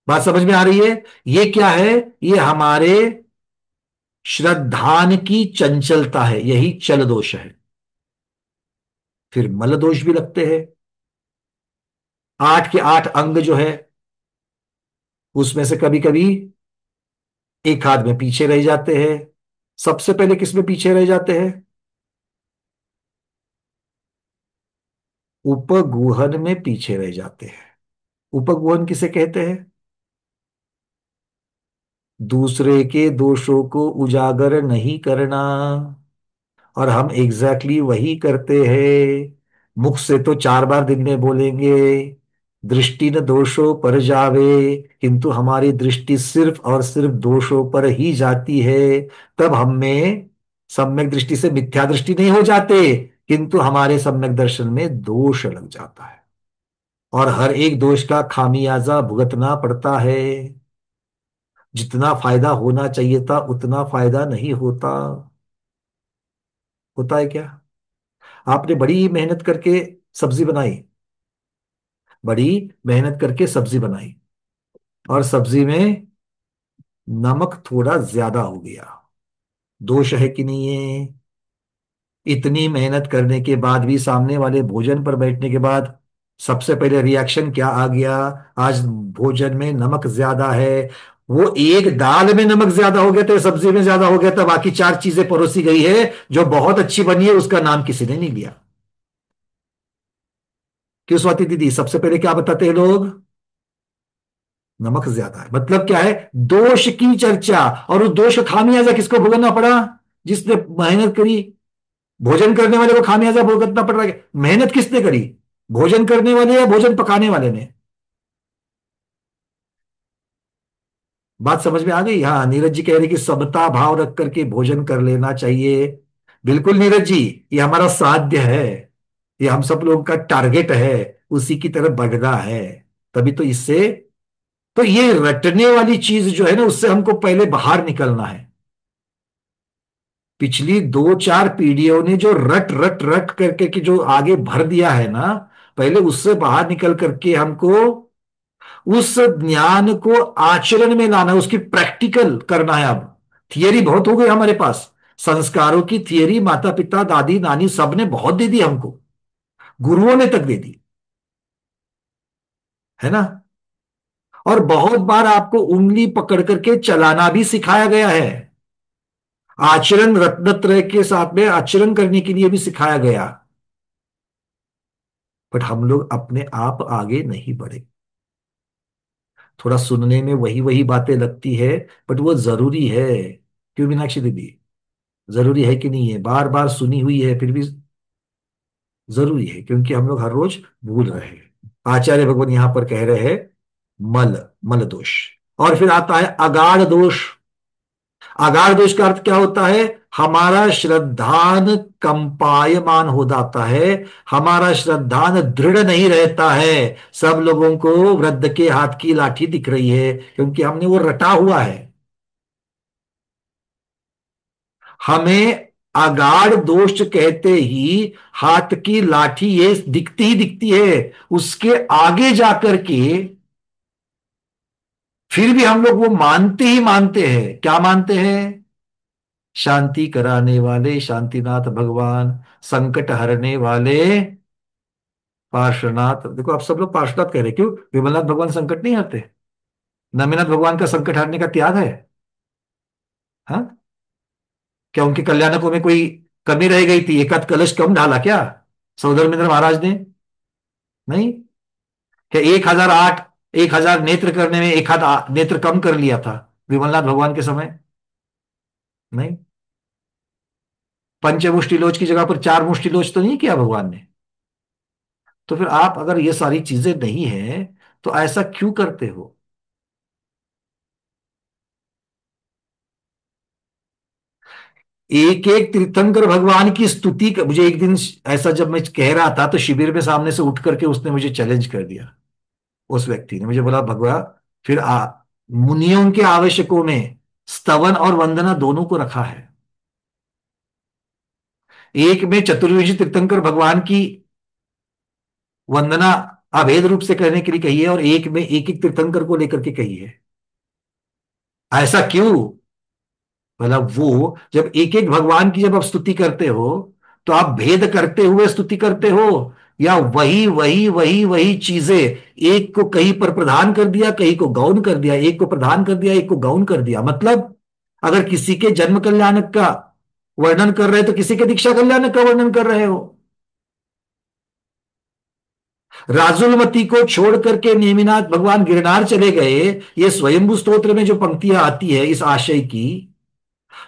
बात समझ में आ रही है? ये क्या है? ये हमारे श्रद्धान की चंचलता है, यही चल दोष है। फिर मल दोष भी लगते हैं। 8 के 8 अंग जो है, उसमें से कभी कभी एक आध में पीछे रह जाते हैं। सबसे पहले किसमें पीछे रह जाते हैं? उपगुहन में पीछे रह जाते हैं। उपगुहन किसे कहते हैं? दूसरे के दोषों को उजागर नहीं करना। और हम एग्जैक्टली वही करते हैं। मुख से तो 4 बार दिन में बोलेंगे, दृष्टि न दोषों पर जावे, किंतु हमारी दृष्टि सिर्फ और सिर्फ दोषों पर ही जाती है। तब हमें सम्यक दृष्टि से मिथ्या दृष्टि नहीं हो जाते, किंतु हमारे सम्यक दर्शन में दोष लग जाता है, और हर एक दोष का खामियाजा भुगतना पड़ता है। जितना फायदा होना चाहिए था उतना फायदा नहीं होता। होता है क्या? आपने बड़ी मेहनत करके सब्जी बनाई, बड़ी मेहनत करके सब्जी बनाई, और सब्जी में नमक थोड़ा ज्यादा हो गया। दोष है कि नहीं है? इतनी मेहनत करने के बाद भी सामने वाले भोजन पर बैठने के बाद सबसे पहले रिएक्शन क्या आ गया? आज भोजन में नमक ज्यादा है। वो एक दाल में नमक ज्यादा हो गया था, सब्जी में ज्यादा हो गया था, बाकी 4 चीजें परोसी गई है जो बहुत अच्छी बनी है, उसका नाम किसी ने नहीं लिया। क्यों स्वाति दीदी? सबसे पहले क्या बताते हैं लोग? नमक ज्यादा है। मतलब क्या है? दोष की चर्चा। और उस दोष का खामियाजा किसको भुगतना पड़ा? जिसने मेहनत करी। भोजन करने वाले को खामियाजा भुगतना पड़ रहा है। मेहनत किसने करी? भोजन करने वाले या भोजन पकाने वाले ने? बात समझ में आ गई? हाँ, नीरज जी कह रहे कि समता भाव रख करके भोजन कर लेना चाहिए। बिल्कुल नीरज जी, ये हमारा साध्य है, ये हम सब लोगों का टारगेट है, उसी की तरफ बढ़ना है। तभी तो इससे, तो ये रटने वाली चीज जो है ना, उससे हमको पहले बाहर निकलना है। पिछली 2-4 पीढ़ियों ने जो रट रट रट करके कि जो आगे भर दिया है ना, पहले उससे बाहर निकल करके हमको उस ज्ञान को आचरण में लाना है, उसकी प्रैक्टिकल करना है। अब थियरी बहुत हो गई हमारे पास, संस्कारों की थियरी माता पिता दादी नानी सब ने बहुत दे दी हमको, गुरुओं ने तक दे दी, है ना। और बहुत बार आपको उंगली पकड़ करके चलाना भी सिखाया गया है। आचरण रत्नत्रय के साथ में आचरण करने के लिए भी सिखाया गया। बट हम लोग अपने आप आगे नहीं बढ़े। थोड़ा सुनने में वही वही बातें लगती है, बट वो जरूरी है। क्यों मीनाक्षी दीदी? जरूरी है कि नहीं है? बार बार सुनी हुई है, फिर भी जरूरी है, क्योंकि हम लोग हर रोज भूल रहे हैं। आचार्य भगवान यहां पर कह रहे हैं मल, मल दोष। और फिर आता है अगाढ़ दोष। आगार दोष का अर्थ क्या होता है? हमारा श्रद्धान कंपायमान हो जाता है, हमारा श्रद्धान दृढ़ नहीं रहता है। सब लोगों को वृद्ध के हाथ की लाठी दिख रही है क्योंकि हमने वो रटा हुआ है। हमें अगाढ़ दोष कहते ही हाथ की लाठी ये दिखती ही दिखती है। उसके आगे जाकर के फिर भी हम लोग वो मानते ही मानते हैं। क्या मानते हैं? शांति कराने वाले शांतिनाथ भगवान, संकट हरने वाले पार्श्वनाथ। देखो आप सब लोग पार्श्वनाथ कह रहे, क्यों? विमलनाथ भगवान संकट नहीं हरते? नमीनाथ भगवान का संकट हरने का त्याग है? हाँ, क्या उनके कल्याणकों में कोई कमी रह गई थी? एकाध कलश कम ढाला क्या सौधर्मेंद्र महाराज ने? नहीं। क्या 1008 1000 नेत्र करने में एक हाथ नेत्र कम कर लिया था विमलनाथ भगवान के समय? नहीं। पंचमुष्टि लोच की जगह पर 4 मुष्टि लोच तो नहीं किया भगवान ने? तो फिर आप अगर ये सारी चीजें नहीं है तो ऐसा क्यों करते हो? एक एक तीर्थंकर भगवान की स्तुति मुझे एक दिन ऐसा जब मैं कह रहा था तो शिविर में सामने से उठ करके उसने मुझे चैलेंज कर दिया। उस व्यक्ति ने मुझे बोला, भगवान फिर मुनियों के आवश्यकों में स्तवन और वंदना दोनों को रखा है। एक में चतुर्विंश तीर्थंकर भगवान की वंदना अभेद रूप से करने के लिए कही है और एक में एक एक तीर्थंकर को लेकर के कही है। ऐसा क्यों? मतलब वो जब एक एक भगवान की जब आप स्तुति करते हो तो आप भेद करते हुए स्तुति करते हो, या वही वही वही वही चीजें एक को कहीं पर प्रधान कर दिया, कहीं को गौण कर दिया, एक को प्रधान कर दिया, एक को गौण कर दिया? मतलब अगर किसी के जन्म कल्याणक का वर्णन कर रहे हो तो किसी के दीक्षा कल्याणक का वर्णन कर रहे हो। राजुलमती को छोड़ करके नेमिनाथ भगवान गिरनार चले गए, ये स्वयंभू स्तोत्र में जो पंक्तियां आती है इस आशय की,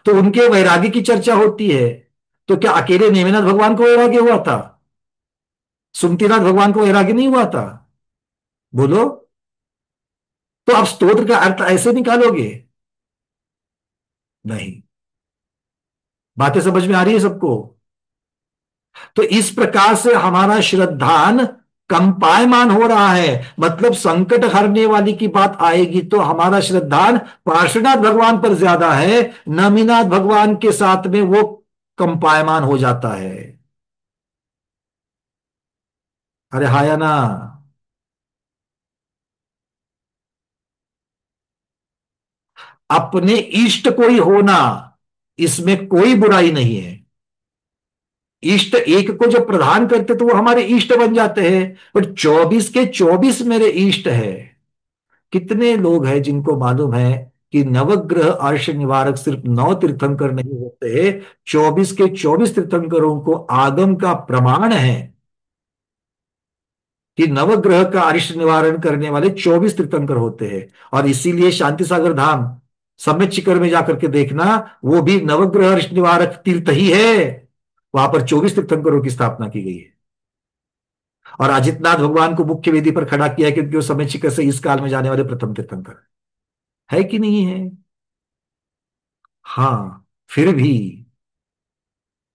तो उनके वैराग्य की चर्चा होती है। तो क्या अकेले नेमिनाथ भगवान को वैराग्य हुआ था? सुमतिनाथ भगवान को वैराग्य नहीं हुआ था? बोलो। तो आप स्तोत्र का अर्थ ऐसे निकालोगे? नहीं। बातें समझ में आ रही है सबको? तो इस प्रकार से हमारा श्रद्धान कंपायमान हो रहा है। मतलब संकट हरने वाली की बात आएगी तो हमारा श्रद्धान पार्श्वनाथ भगवान पर ज्यादा है, नमीनाथ भगवान के साथ में वो कंपायमान हो जाता है। अरे हाया ना। अपने इष्ट को ही होना, इसमें कोई बुराई नहीं है। इष्ट एक को जब प्रदान करते तो वो हमारे इष्ट बन जाते हैं, पर 24 के 24 मेरे इष्ट है। कितने लोग हैं जिनको मालूम है कि नवग्रह अर्श निवारक सिर्फ 9 तीर्थंकर नहीं होते, 24 के 24 तीर्थंकरों को आगम का प्रमाण है कि नवग्रह का अरिष्ट निवारण करने वाले 24 तीर्थंकर होते हैं। और इसीलिए शांति सागर धाम सम्यक शिखर में जाकर के देखना, वो भी नवग्रह अरिष्ट निवारक तीर्थ ही है। वहां पर 24 तीर्थंकरों की स्थापना की गई है और अजितनाथ भगवान को मुख्य वेदी पर खड़ा किया है क्योंकि वो समय शिखर से इस काल में जाने वाले प्रथम तीर्थंकर है कि नहीं है? हाँ। फिर भी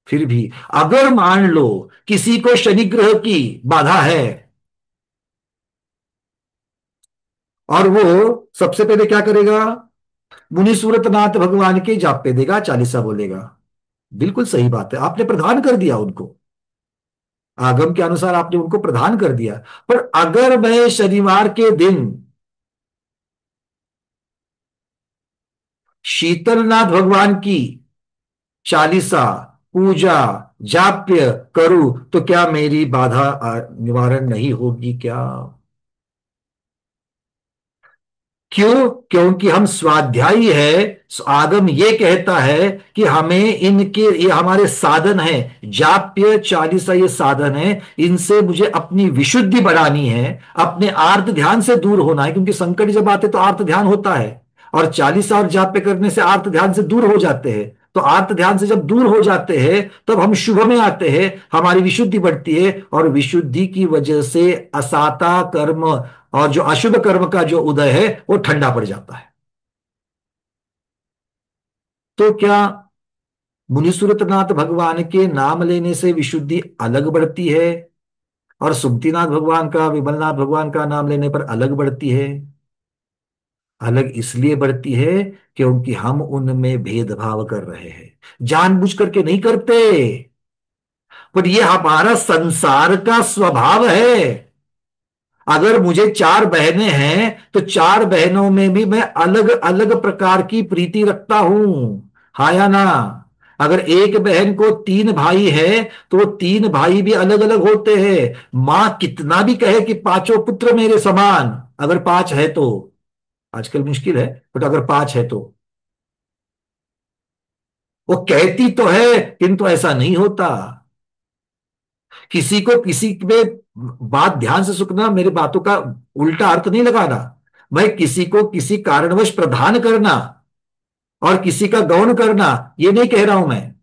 फिर भी अगर मान लो किसी को शनि ग्रह की बाधा है और वो सबसे पहले क्या करेगा? मुनि सूरतनाथ भगवान के जाप पे देगा, चालीसा बोलेगा। बिल्कुल सही बात है, आपने प्रदान कर दिया उनको, आगम के अनुसार आपने उनको प्रदान कर दिया। पर अगर मैं शनिवार के दिन शीतलनाथ भगवान की चालीसा पूजा जाप्य करूं तो क्या मेरी बाधा निवारण नहीं होगी क्या? क्यों? क्योंकि हम स्वाध्यायी है। आगम ये कहता है कि हमें इनके, ये हमारे साधन है, जाप्य चालीसा ये साधन है, इनसे मुझे अपनी विशुद्धि बढ़ानी है, अपने आर्त ध्यान से दूर होना है। क्योंकि संकट जब आते तो आर्त ध्यान होता है और चालीसा और जाप्य करने से आर्त ध्यान से दूर हो जाते हैं। तो आर्त ध्यान से जब दूर हो जाते हैं तब हम शुभ में आते हैं, हमारी विशुद्धि बढ़ती है और विशुद्धि की वजह से असाता कर्म और जो अशुभ कर्म का जो उदय है वो ठंडा पड़ जाता है। तो क्या मुनिसुरतनाथ भगवान के नाम लेने से विशुद्धि अलग बढ़ती है और सुमतिनाथ भगवान का, विमलनाथ भगवान का नाम लेने पर अलग बढ़ती है? अलग इसलिए बढ़ती है क्योंकि हम उनमें भेदभाव कर रहे हैं, जानबूझ करके नहीं करते, पर ये हमारा संसार का स्वभाव है। अगर मुझे चार बहनें हैं तो चार बहनों में भी मैं अलग अलग प्रकार की प्रीति रखता हूं, हाँ या ना? अगर एक बहन को तीन भाई है तो वो तीन भाई भी अलग अलग होते हैं। मां कितना भी कहे कि पांचों पुत्र मेरे समान, अगर पांच है तो, आजकल मुश्किल है, बट अगर पांच है तो वो कहती तो है, किंतु ऐसा नहीं होता। किसी को किसी में, बात ध्यान से सुनना, मेरी बातों का उल्टा अर्थ नहीं लगाना। भाई किसी को किसी कारणवश प्रधान करना और किसी का गौण करना, ये नहीं कह रहा हूं मैं।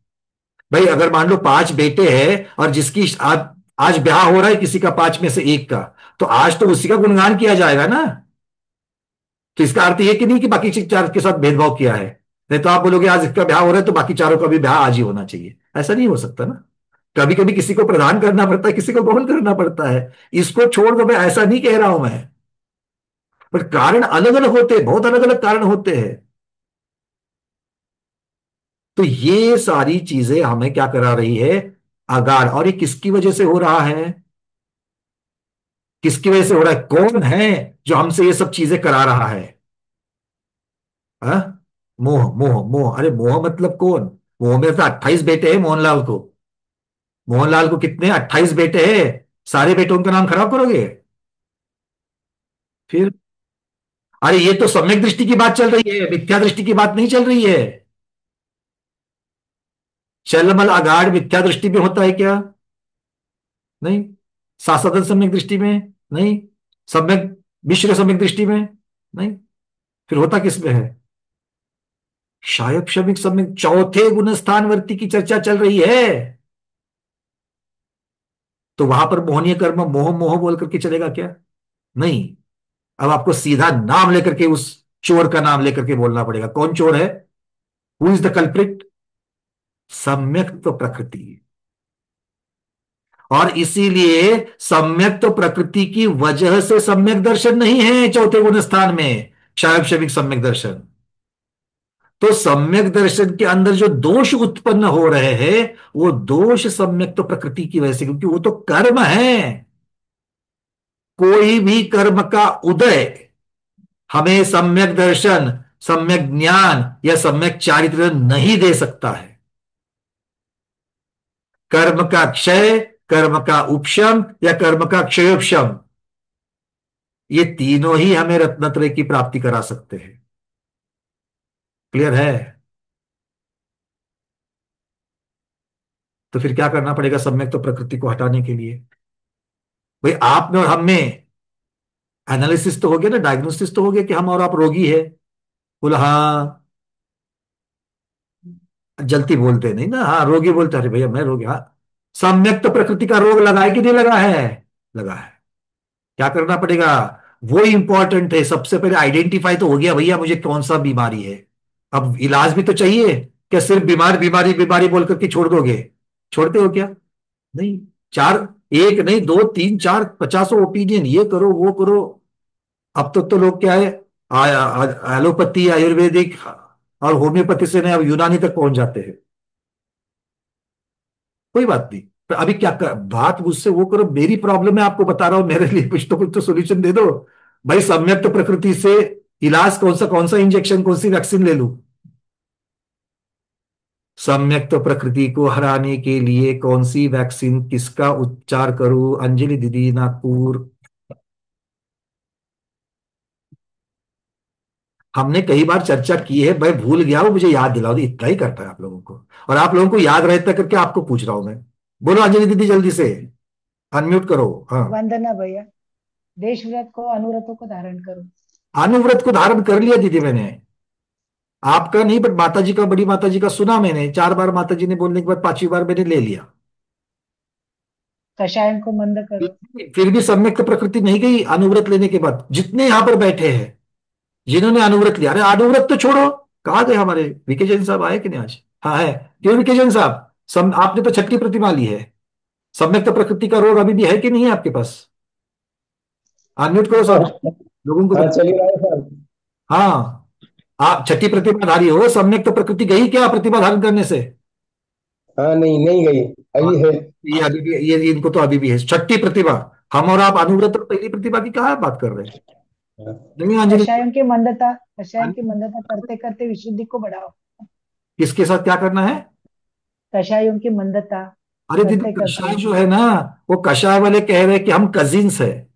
भाई अगर मान लो पांच बेटे हैं और जिसकी आज ब्याह हो रहा है किसी का, पांच में से एक का, तो आज तो उसी का गुणगान किया जाएगा ना। तो इसका अर्थ ये कि नहीं कि बाकी चार के साथ भेदभाव किया है। नहीं तो आप बोलोगे आज इसका ब्याह हो रहा है तो बाकी चारों का भी ब्याह आज ही होना चाहिए, ऐसा नहीं हो सकता ना। कभी कभी किसी को प्रदान करना पड़ता है, किसी को ग्रहण करना पड़ता है। इसको छोड़ दो, मैं ऐसा नहीं कह रहा हूं मैं, पर कारण अलग अलग होते हैं, बहुत अलग अलग कारण होते हैं। तो ये सारी चीजें हमें क्या करा रही है? आगार। और ये किसकी वजह से हो रहा है? किसकी वजह से हो रहा है? कौन है जो हमसे ये सब चीजें करा रहा है? हा? मोह, मोह, मोह। अरे मोह मतलब कौन? मोह में तो 28 बेटे हैं मोहनलाल को। मोहनलाल को कितने? 28 बेटे हैं। सारे बेटों का नाम खराब करोगे फिर? अरे ये तो सम्यक दृष्टि की बात चल रही है, मिथ्या दृष्टि की बात नहीं चल रही है। चलमल अगाड़ मिथ्या दृष्टि में होता है क्या? नहीं। सासाधन सम्यक दृष्टि में? नहीं। सम्यक मिश्र सम्यक दृष्टि में? नहीं। फिर होता किस में है? शायद क्षमिक सम्यक, चौथे गुण स्थानवर्ती की चर्चा चल रही है। तो वहां पर मोहनीय कर्म मोह मोह बोल करके चलेगा क्या? नहीं। अब आपको सीधा नाम लेकर के उस चोर का नाम लेकर के बोलना पड़ेगा। कौन चोर है? Who is the culprit? सम्यक तो प्रकृति। और इसीलिए सम्यक तो प्रकृति की वजह से सम्यक दर्शन नहीं है चौथे गुण स्थान में, क्षायब क्षमिक सम्यक दर्शन। तो सम्यक दर्शन के अंदर जो दोष उत्पन्न हो रहे हैं वो दोष सम्यक तो प्रकृति की वजह से, क्योंकि वो तो कर्म है। कोई भी कर्म का उदय हमें सम्यक दर्शन, सम्यक ज्ञान या सम्यक चारित्र नहीं दे सकता है। कर्म का क्षय, कर्म का उपशम या कर्म का क्षयोपशम, ये तीनों ही हमें रत्नत्रय की प्राप्ति करा सकते हैं। क्लियर है? तो फिर क्या करना पड़ेगा सम्यक तो प्रकृति को हटाने के लिए? भाई आप में और हम में एनालिसिस तो हो गया ना, डायग्नोसिस तो हो गया कि हम और आप रोगी है। बोला हाँ, जल्दी बोलते नहीं ना, हाँ रोगी बोलते, अरे भैया मैं रोगी, हाँ। सम्यक तो प्रकृति का रोग लगा है कि नहीं लगा है? लगा है। क्या करना पड़ेगा? वो इंपॉर्टेंट है। सबसे पहले आइडेंटिफाई तो हो गया भैया मुझे कौन सा बीमारी है, अब इलाज भी तो चाहिए। क्या सिर्फ बीमार बीमारी बीमारी बोल करके छोड़ दोगे? छोड़ते हो क्या? नहीं। चार, एक नहीं दो तीन चार, पचासों ओपिनियन, ये करो वो करो। अब तो लोग क्या है, एलोपैथी आयुर्वेदिक और होम्योपैथी से नहीं, अब यूनानी तक पहुंच जाते हैं। कोई बात नहीं, तो अभी क्या बात मुझसे वो करो, मेरी प्रॉब्लम है आपको बता रहा हूं, मेरे लिए कुछ तो सोल्यूशन दे दो। भाई सम्यक तो प्रकृति से इलाज कौन सा इंजेक्शन, कौन सी वैक्सीन ले लूं? सम्यक तो प्रकृति को हराने के लिए कौन सी वैक्सीन, किसका उपचार करूं? अंजलि दीदी नागपुर। हमने कई बार चर्चा की है, मैं भूल गया हूं, मुझे याद दिलाओ, इतना ही करता है आप लोगों को, और आप लोगों को याद रहता करके आपको पूछ रहा हूं मैं। बोलो अंजलि दीदी जल्दी से, अनम्यूट करो। हाँ। वंदना भैया, देश व्रत को अनुव्रतों को धारण करो। अनुव्रत को धारण कर लिया दीदी मैंने, आपका नहीं, बट माता जी का, बड़ी माता जी का सुना मैंने 4 बार, माता जी ने बोलने के बाद 5वीं बार मैंने ले लिया। कषायम को मंद करो। फिर भी सम्यक तो प्रकृति नहीं गई अनुव्रत लेने के बाद। जितने यहां पर बैठे हैं जिन्होंने अनुव्रत लिया, अरे अनुव्रत तो छोड़ो, कहाँ गए हमारे वीके जैन साहब, आए कि नहीं आज? हाँ है। क्यों वीके जैन साहब, आपने तो छठी प्रतिमा ली है, सम्यक तो प्रकृति का रोग अभी भी है कि नहीं है आपके पास? अनम्यूट करो हाँ। सब, लोगों को हाँ, बता। चल ही रहा है सर। हाँ, आप छठी प्रतिमाधारी हो, सम्यक तो प्रकृति गई क्या प्रतिमा धारण करने से? हाँ, नहीं नहीं गई, हाँ, अभी है। ये अभी भी, ये इनको तो अभी भी है छठी प्रतिभा। हम और आप अनुव्रत और पहली प्रतिभा की कहाँ बात कर रहे हैं? हाँ। नहीं अंजलि, कषायों की मंदता करते करते विशुद्धि को बढ़ाओ। किसके साथ क्या करना है? कषायों की मंदता अरे दीदी, करते करते। कषाय जो है ना, वो कषाय वाले कह रहे हैं कि हम कजिन्स है,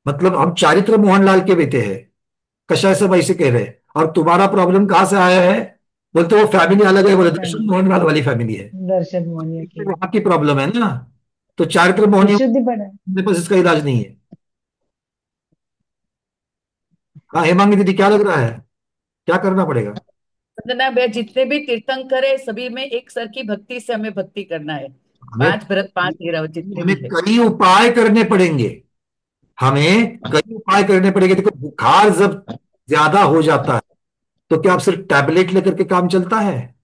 मतलब हम चारित्र मोहनलाल के बेटे हैं। कषाय सब ऐसे कह रहे हैं। और तुम्हारा प्रॉब्लम कहाँ से आया है? बोलते वो फैमिली अलग है, बोले दर्शन मोहनलाल वाली फैमिली है, दर्शन मोहनिया तो की वहां की प्रॉब्लम है ना। तो चारित्र मोहनी विशुद्धि बढ़ाए। मेरे पास इसका इलाज नहीं है। हाँ हेमांगी दीदी, क्या लग रहा है, क्या करना पड़ेगा? वंदना भैया, जितने भी तीर्थंकर है सभी में एक सर की भक्ति से हमें भक्ति करना है। हमें 5 व्रत 5 गिरह जितने हमें भी है। कई उपाय करने पड़ेंगे, हमें कई उपाय करने पड़ेंगे। देखो बुखार जब ज्यादा हो जाता है, तो क्या आप सिर्फ टैबलेट लेकर के काम चलता है?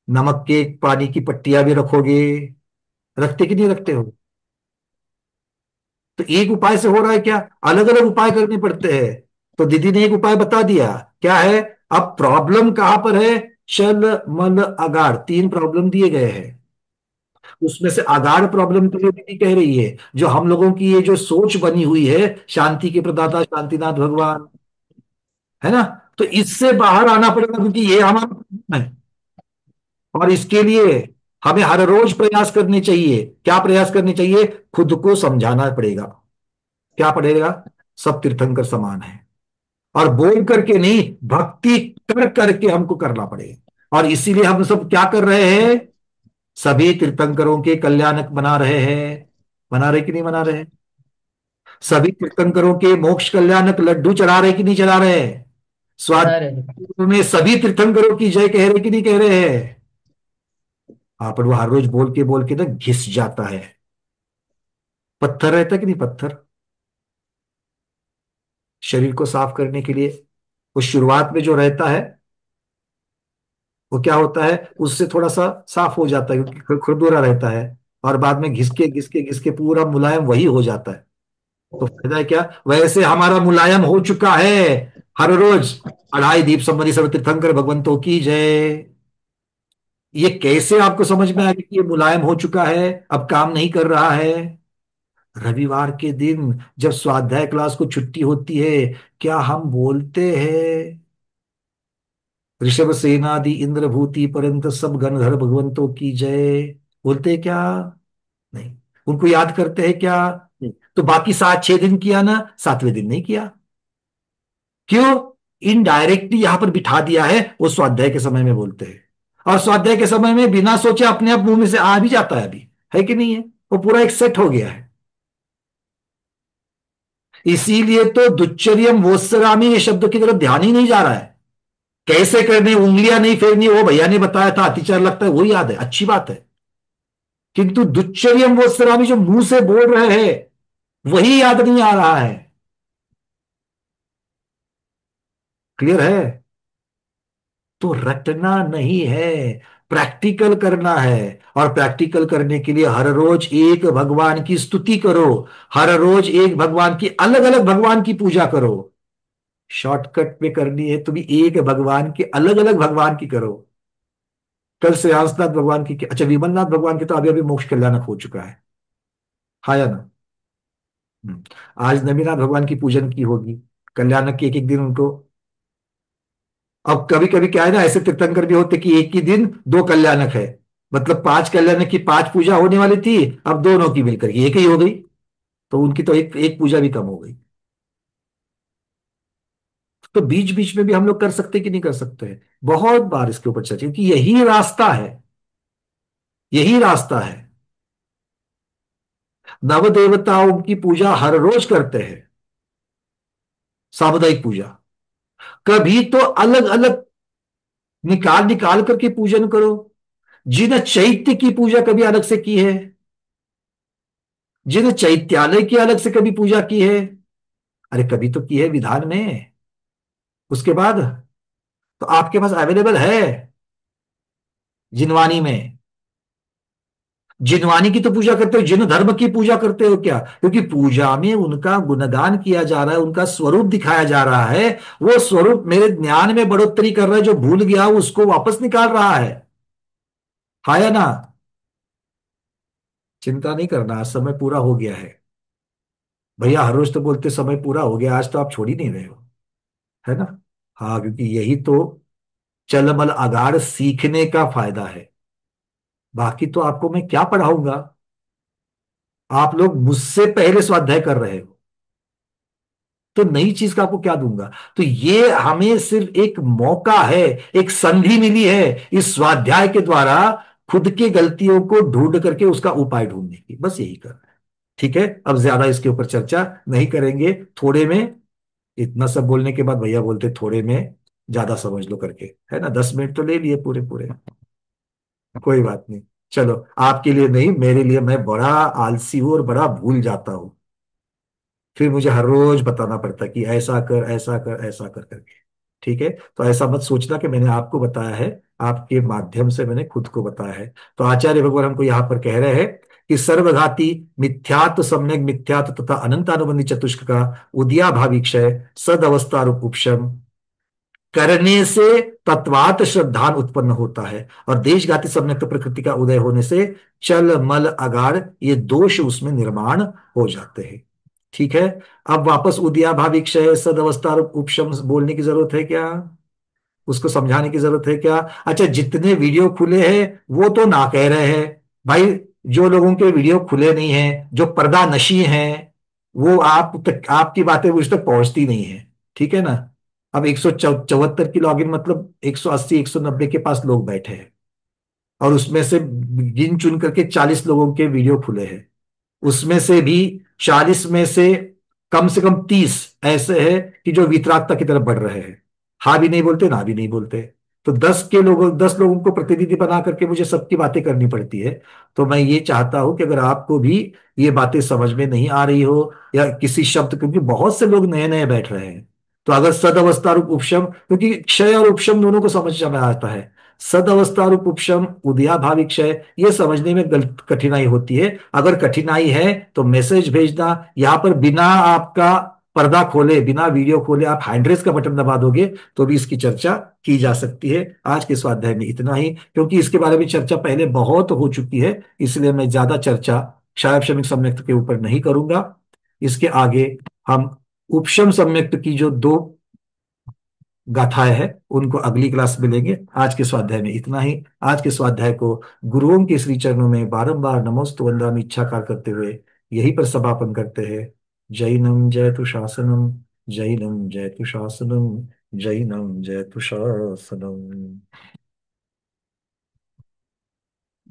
नमक के पानी की पट्टियां भी रखोगे, रखते कि नहीं रखते हो? तो एक उपाय से हो रहा है क्या? अलग अलग उपाय करने पड़ते हैं। तो दीदी ने एक उपाय बता दिया, क्या है? अब प्रॉब्लम कहां पर है? शल मल अगार, 3 प्रॉब्लम दिए गए हैं। उसमें से आगाढ़ प्रॉब्लम के लिए दीदी कह रही है, जो हम लोगों की ये जो सोच बनी हुई है, शांति के प्रदाता शांतिनाथ भगवान, है ना, तो इससे बाहर आना पड़ेगा, क्योंकि ये हमारा problem है। और इसके लिए हमें हर रोज प्रयास करने चाहिए। क्या प्रयास करने चाहिए? खुद को समझाना पड़ेगा। क्या पड़ेगा? सब तीर्थंकर समान है, और बोल करके नहीं, भक्ति कर करके हमको करना पड़ेगा। और इसीलिए हम सब क्या कर रहे हैं? सभी तीर्थंकरों के कल्याणक बना रहे हैं। बना रहे कि नहीं बना रहे? सभी तीर्थंकरों के मोक्ष कल्याणक लड्डू चढ़ा रहे कि नहीं चढ़ा रहे? चढ़ा स्वाद रहे। में सभी तीर्थंकरों की जय कह रहे कि नहीं कह रहे हैं? हाँ, पर वो हर रोज बोल के ना घिस जाता है। पत्थर रहता है कि नहीं, पत्थर शरीर को साफ करने के लिए, वो शुरुआत में जो रहता है, वो क्या होता है, उससे थोड़ा सा साफ हो जाता है, क्योंकि खुरदुरा रहता है। और बाद में घिस के पूरा मुलायम वही हो जाता है। तो फायदा है क्या? वैसे हमारा मुलायम हो चुका है। हर रोज अढ़ाई दीप संबंधी सर्व तीर्थंकर भगवंतों की जय। ये कैसे आपको समझ में आया कि ये मुलायम हो चुका है, अब काम नहीं कर रहा है? रविवार के दिन जब स्वाध्याय क्लास को छुट्टी होती है, क्या हम बोलते हैं ऋषभ सेनादि इंद्रभूति पर्यंत सब गणधर भगवंतों की जय? बोलते हैं क्या? नहीं। उनको याद करते हैं क्या? नहीं। तो बाकी 7 6 दिन किया ना, 7वें दिन नहीं किया। क्यों? इनडायरेक्टली यहां पर बिठा दिया है, वो स्वाध्याय के समय में बोलते हैं। और स्वाध्याय के समय में बिना सोचे अपने आप मुंह में से आ भी जाता है अभी, है कि नहीं है? वो पूरा एक सेट हो गया है। इसीलिए तो दुच्चर्यम वोत्सरामी ये शब्द की तरफ ध्यान ही नहीं जा रहा है। कैसे करने, उंगलियां नहीं फेरनी, वो भैया ने बताया था, अतिचार लगता है, वो याद है, अच्छी बात है। किंतु दुच्चर्यम वोत्सरामी जो मुंह से बोल रहे हैं, वही याद नहीं आ रहा है। क्लियर है? तो रटना नहीं है, प्रैक्टिकल करना है। और प्रैक्टिकल करने के लिए हर रोज एक भगवान की स्तुति करो, हर रोज एक भगवान की, अलग अलग भगवान की पूजा करो। शॉर्टकट में करनी है तो भी एक भगवान की, अलग अलग भगवान की करो। कल श्रेयांसनाथ भगवान की, अच्छा विमलनाथ भगवान की तो अभी अभी मोक्ष कल्याणक हो चुका है। हाँ या ना? हम्म। आज नवीनाथ भगवान की पूजन की होगी, कल्याणक की एक एक दिन उनको। अब कभी कभी क्या है ना, ऐसे तीर्थंकर भी होते कि एक ही दिन 2 कल्याणक है, मतलब 5 कल्याणक की 5 पूजा होने वाली थी, अब दोनों की मिलकर के एक ही हो गई। तो उनकी तो एक एक पूजा भी कम हो गई। तो बीच बीच में भी हम लोग कर सकते कि नहीं कर सकते हैं? बहुत बार इसके ऊपर चर्चा, क्योंकि यही रास्ता है, यही रास्ता है। नव देवताओं की पूजा हर रोज करते हैं, सामुदायिक पूजा। कभी तो अलग अलग निकाल निकाल करके पूजन करो। जिन चैत्य की पूजा कभी अलग से की है, जिन चैत्यालय की अलग से कभी पूजा की है, अरे कभी तो की है विधान में। उसके बाद तो आपके पास अवेलेबल है जिनवानी में। जिनवानी की तो पूजा करते हो, जिन धर्म की पूजा करते हो क्या? क्योंकि पूजा में उनका गुणगान किया जा रहा है, उनका स्वरूप दिखाया जा रहा है। वो स्वरूप मेरे ज्ञान में बढ़ोतरी कर रहा है, जो भूल गया उसको वापस निकाल रहा है। हाँ या ना? चिंता नहीं करना, आज समय पूरा हो गया है। भैया हर रोज तो बोलते समय पूरा हो गया, आज तो आप छोड़ ही नहीं रहे हो, है ना? हाँ, क्योंकि यही तो चलमल अगाड़ सीखने का फायदा है। बाकी तो आपको मैं क्या पढ़ाऊंगा? आप लोग मुझसे पहले स्वाध्याय कर रहे हो, तो नई चीज का आपको क्या दूंगा? तो ये हमें सिर्फ एक मौका है, एक संधि मिली है इस स्वाध्याय के द्वारा, खुद की गलतियों को ढूंढ करके उसका उपाय ढूंढने की, बस यही करना है। ठीक है, अब ज्यादा इसके ऊपर चर्चा नहीं करेंगे। थोड़े में, इतना सब बोलने के बाद भैया बोलते थोड़े में ज्यादा समझ लो करके, है ना? 10 मिनट तो ले लिए पूरे पूरे। कोई बात नहीं, चलो, आपके लिए नहीं, मेरे लिए, मैं बड़ा आलसी हूं और बड़ा भूल जाता हूं। फिर मुझे हर रोज बताना पड़ता है कि ऐसा कर, ऐसा कर, ऐसा कर करके। ठीक है, तो ऐसा मत सोचना कि मैंने आपको बताया है, आपके माध्यम से मैंने खुद को बताया है। तो आचार्य भगवान हमको यहाँ पर कह रहे हैं कि सर्वघाती मिथ्यात्व, सम्यक मिथ्यात्व तथा अनंतानुबंधी चतुष्क का उदयाभावी क्षय, सद अवस्था रूप उपशम करने से तत्वात श्रद्धान उत्पन्न होता है, और देशघाती सम्यक्त प्रकृति का उदय होने से चल मल अगाड़, ये दोष उसमें निर्माण हो जाते हैं। ठीक है, अब वापस उदयाभावी क्षय सद अवस्था रूप उपशम बोलने की जरूरत है क्या? उसको समझाने की जरूरत है क्या? अच्छा, जितने वीडियो खुले हैं वो तो ना कह रहे हैं भाई। जो लोगों के वीडियो खुले नहीं हैं, जो पर्दा नशी हैं, वो आप तक, आपकी बातें मुझ तक पहुंचती नहीं है। ठीक है ना? अब 174 की लॉगिन मतलब 180 190 के पास लोग बैठे हैं, और उसमें से गिन चुन करके 40 लोगों के वीडियो खुले हैं। उसमें से भी 40 में से कम 30 ऐसे हैं कि जो वितरागता की तरफ बढ़ रहे हैं। हाँ भी नहीं बोलते, ना भी नहीं बोलते। तो 10 लोगों को प्रतिनिधि बना करके मुझे सबकी बातें करनी पड़ती है। तो मैं ये चाहता हूं कि अगर आपको भी ये बातें समझ में नहीं आ रही हो, या किसी शब्द, क्योंकि बहुत से लोग नए नए बैठ रहे हैं, तो अगर सद अवस्था रूप उपशम, क्योंकि क्षय और उपशम दोनों को समझ में आता है, सद अवस्था रूप उपशम, उदयाभावी क्षय, ये समझने में कठिनाई होती है। अगर कठिनाई है तो मैसेज भेजना, यहां पर बिना आपका पर्दा खोले, बिना वीडियो खोले आप हैंड रेस का बटन दबा दोगे तो भी इसकी चर्चा की जा सकती है। आज के स्वाध्याय में इतना ही, क्योंकि इसके बारे में चर्चा पहले बहुत हो चुकी है, इसलिए मैं ज्यादा चर्चा क्षार श्रमिक सम्यक्त के ऊपर नहीं करूंगा। इसके आगे हम उपशम सम्यक्त की जो दो गाथाएं हैं उनको अगली क्लास में लेंगे। आज के स्वाध्याय में इतना ही। आज के स्वाध्याय को गुरुओं के श्री चरणों में बारंबार नमोस्तु वंदनामि इच्छाकार करते हुए यहीं पर समापन करते हैं। जैनम जयतु शासनम, जैनम जयतु शासनम, जैनम जयतु शासनम।